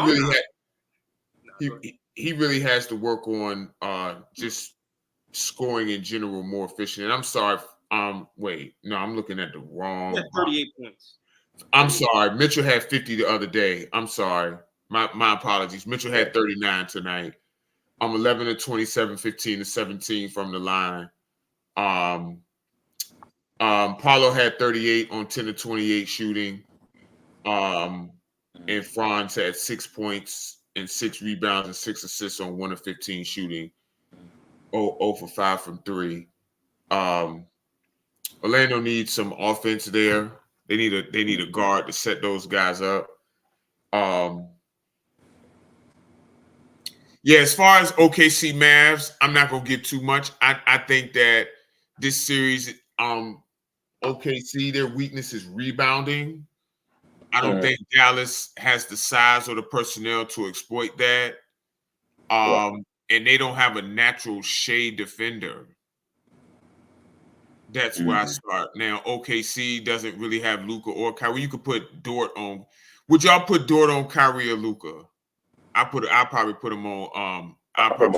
really has to work on just scoring in general more efficient. And I'm sorry. Wait, no, I'm looking at the wrong. 38 points. I'm sorry. Mitchell had 50 the other day. I'm sorry. My apologies. Mitchell had 39 tonight. 11 to 27, 15 to 17 from the line. Paulo had 38 on 10 to 28 shooting. And Franz had 6 points and 6 rebounds and 6 assists on 1 of 15 shooting. 0 for 5 from 3. Orlando needs some offense there. They need a guard to set those guys up. Yeah, as far as OKC Mavs, I'm not gonna get too much. I think that this series, OKC, their weakness is rebounding. I don't think Dallas has the size or the personnel to exploit that. And they don't have a natural shade defender. That's where I start. Now, OKC doesn't really have Luka or Kyrie. You could put Dort on. Would y'all put Dort on Kyrie or Luka? I'll probably put him on. I put him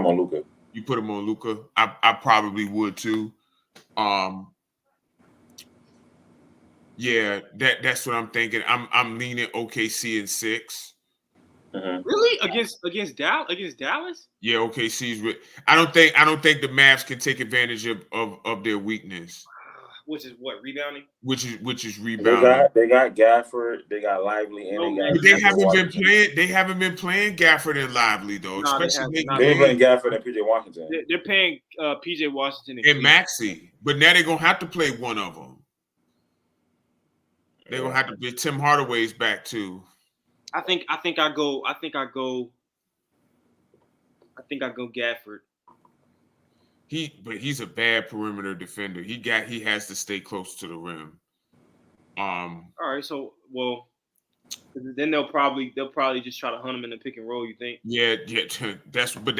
on Luka. You put him on Luka? I probably would too. Yeah, that's what I'm thinking. I'm leaning OKC in 6. Really? Against Dallas? Yeah, OKC's. I don't think the Mavs can take advantage of their weakness. Which is what, rebounding? Which is rebounding. They got Gafford, they got Lively, and they haven't been playing Gafford and Lively though. They ain't playing Gafford and PJ Washington. They're paying PJ Washington and Maxey, but now they're gonna have to play one of them. They're gonna have to be. Tim Hardaway's back too. I think I go Gafford. He's a bad perimeter defender. He has to stay close to the rim. All right, so then they'll probably just try to hunt him in the pick and roll. You think? Yeah. That's what.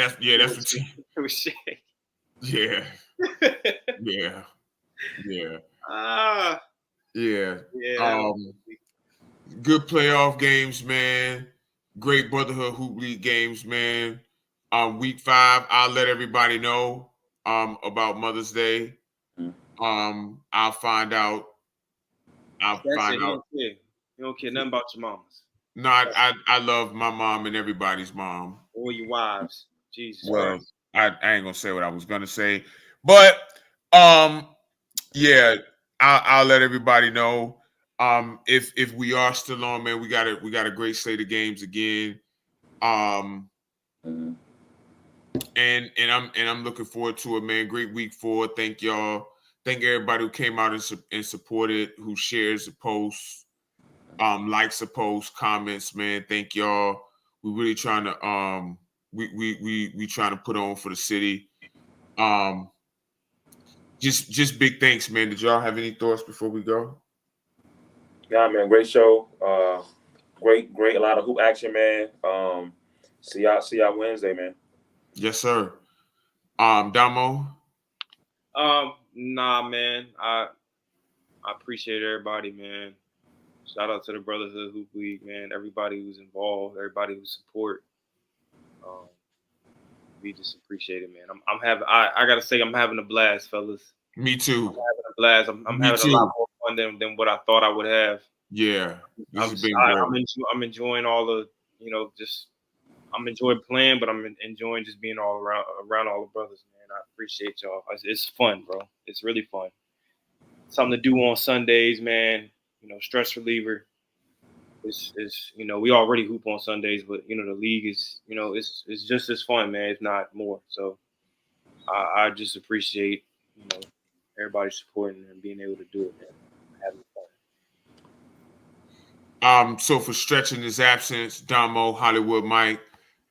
Yeah. Good playoff games, man. Great Brotherhood Hoop League games, man. Week 5, I'll let everybody know about Mother's Day. I'll find out. You don't care nothing about your mamas. No, I love my mom and everybody's mom. Or your wives. Jesus. Well, I ain't gonna say what I was gonna say, but yeah, I'll let everybody know. If we are still on, man, we got a great slate of games again. And I'm looking forward to it, man. Great week 4. Thank y'all. Thank everybody who came out and supported, who shares the posts, likes the post, comments, man. Thank y'all. We really trying to we trying to put on for the city. Just big thanks, man. Did y'all have any thoughts before we go? Yeah, man, great show. Great, a lot of hoop action, man. See y'all Wednesday, man. Yes, sir. Damo. Nah, man. I appreciate everybody, man. Shout out to the Brotherhood Hoop League, man. Everybody who's involved, everybody who support. We just appreciate it, man. I gotta say, I'm having a blast, fellas. Me too. I'm having a blast. I'm having a lot more fun than what I thought I would have. Yeah, I'm enjoying all the, I'm enjoying playing, but I'm enjoying just being all around all the brothers, man. I appreciate y'all. It's fun, bro. It's really fun. Something to do on Sundays, man. Stress reliever. It's we already hoop on Sundays, but the league is it's just as fun, man, if not more. So I just appreciate everybody supporting and being able to do it, man. Having fun. So for stretching his absence, Damo, Hollywood Mike,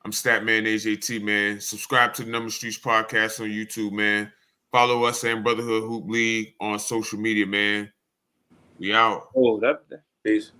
I'm Statman AJT, man. Subscribe to the Number Streets podcast on YouTube, man. Follow us and Brotherhood Hoop League on social media, man. We out. Oh, that. Peace.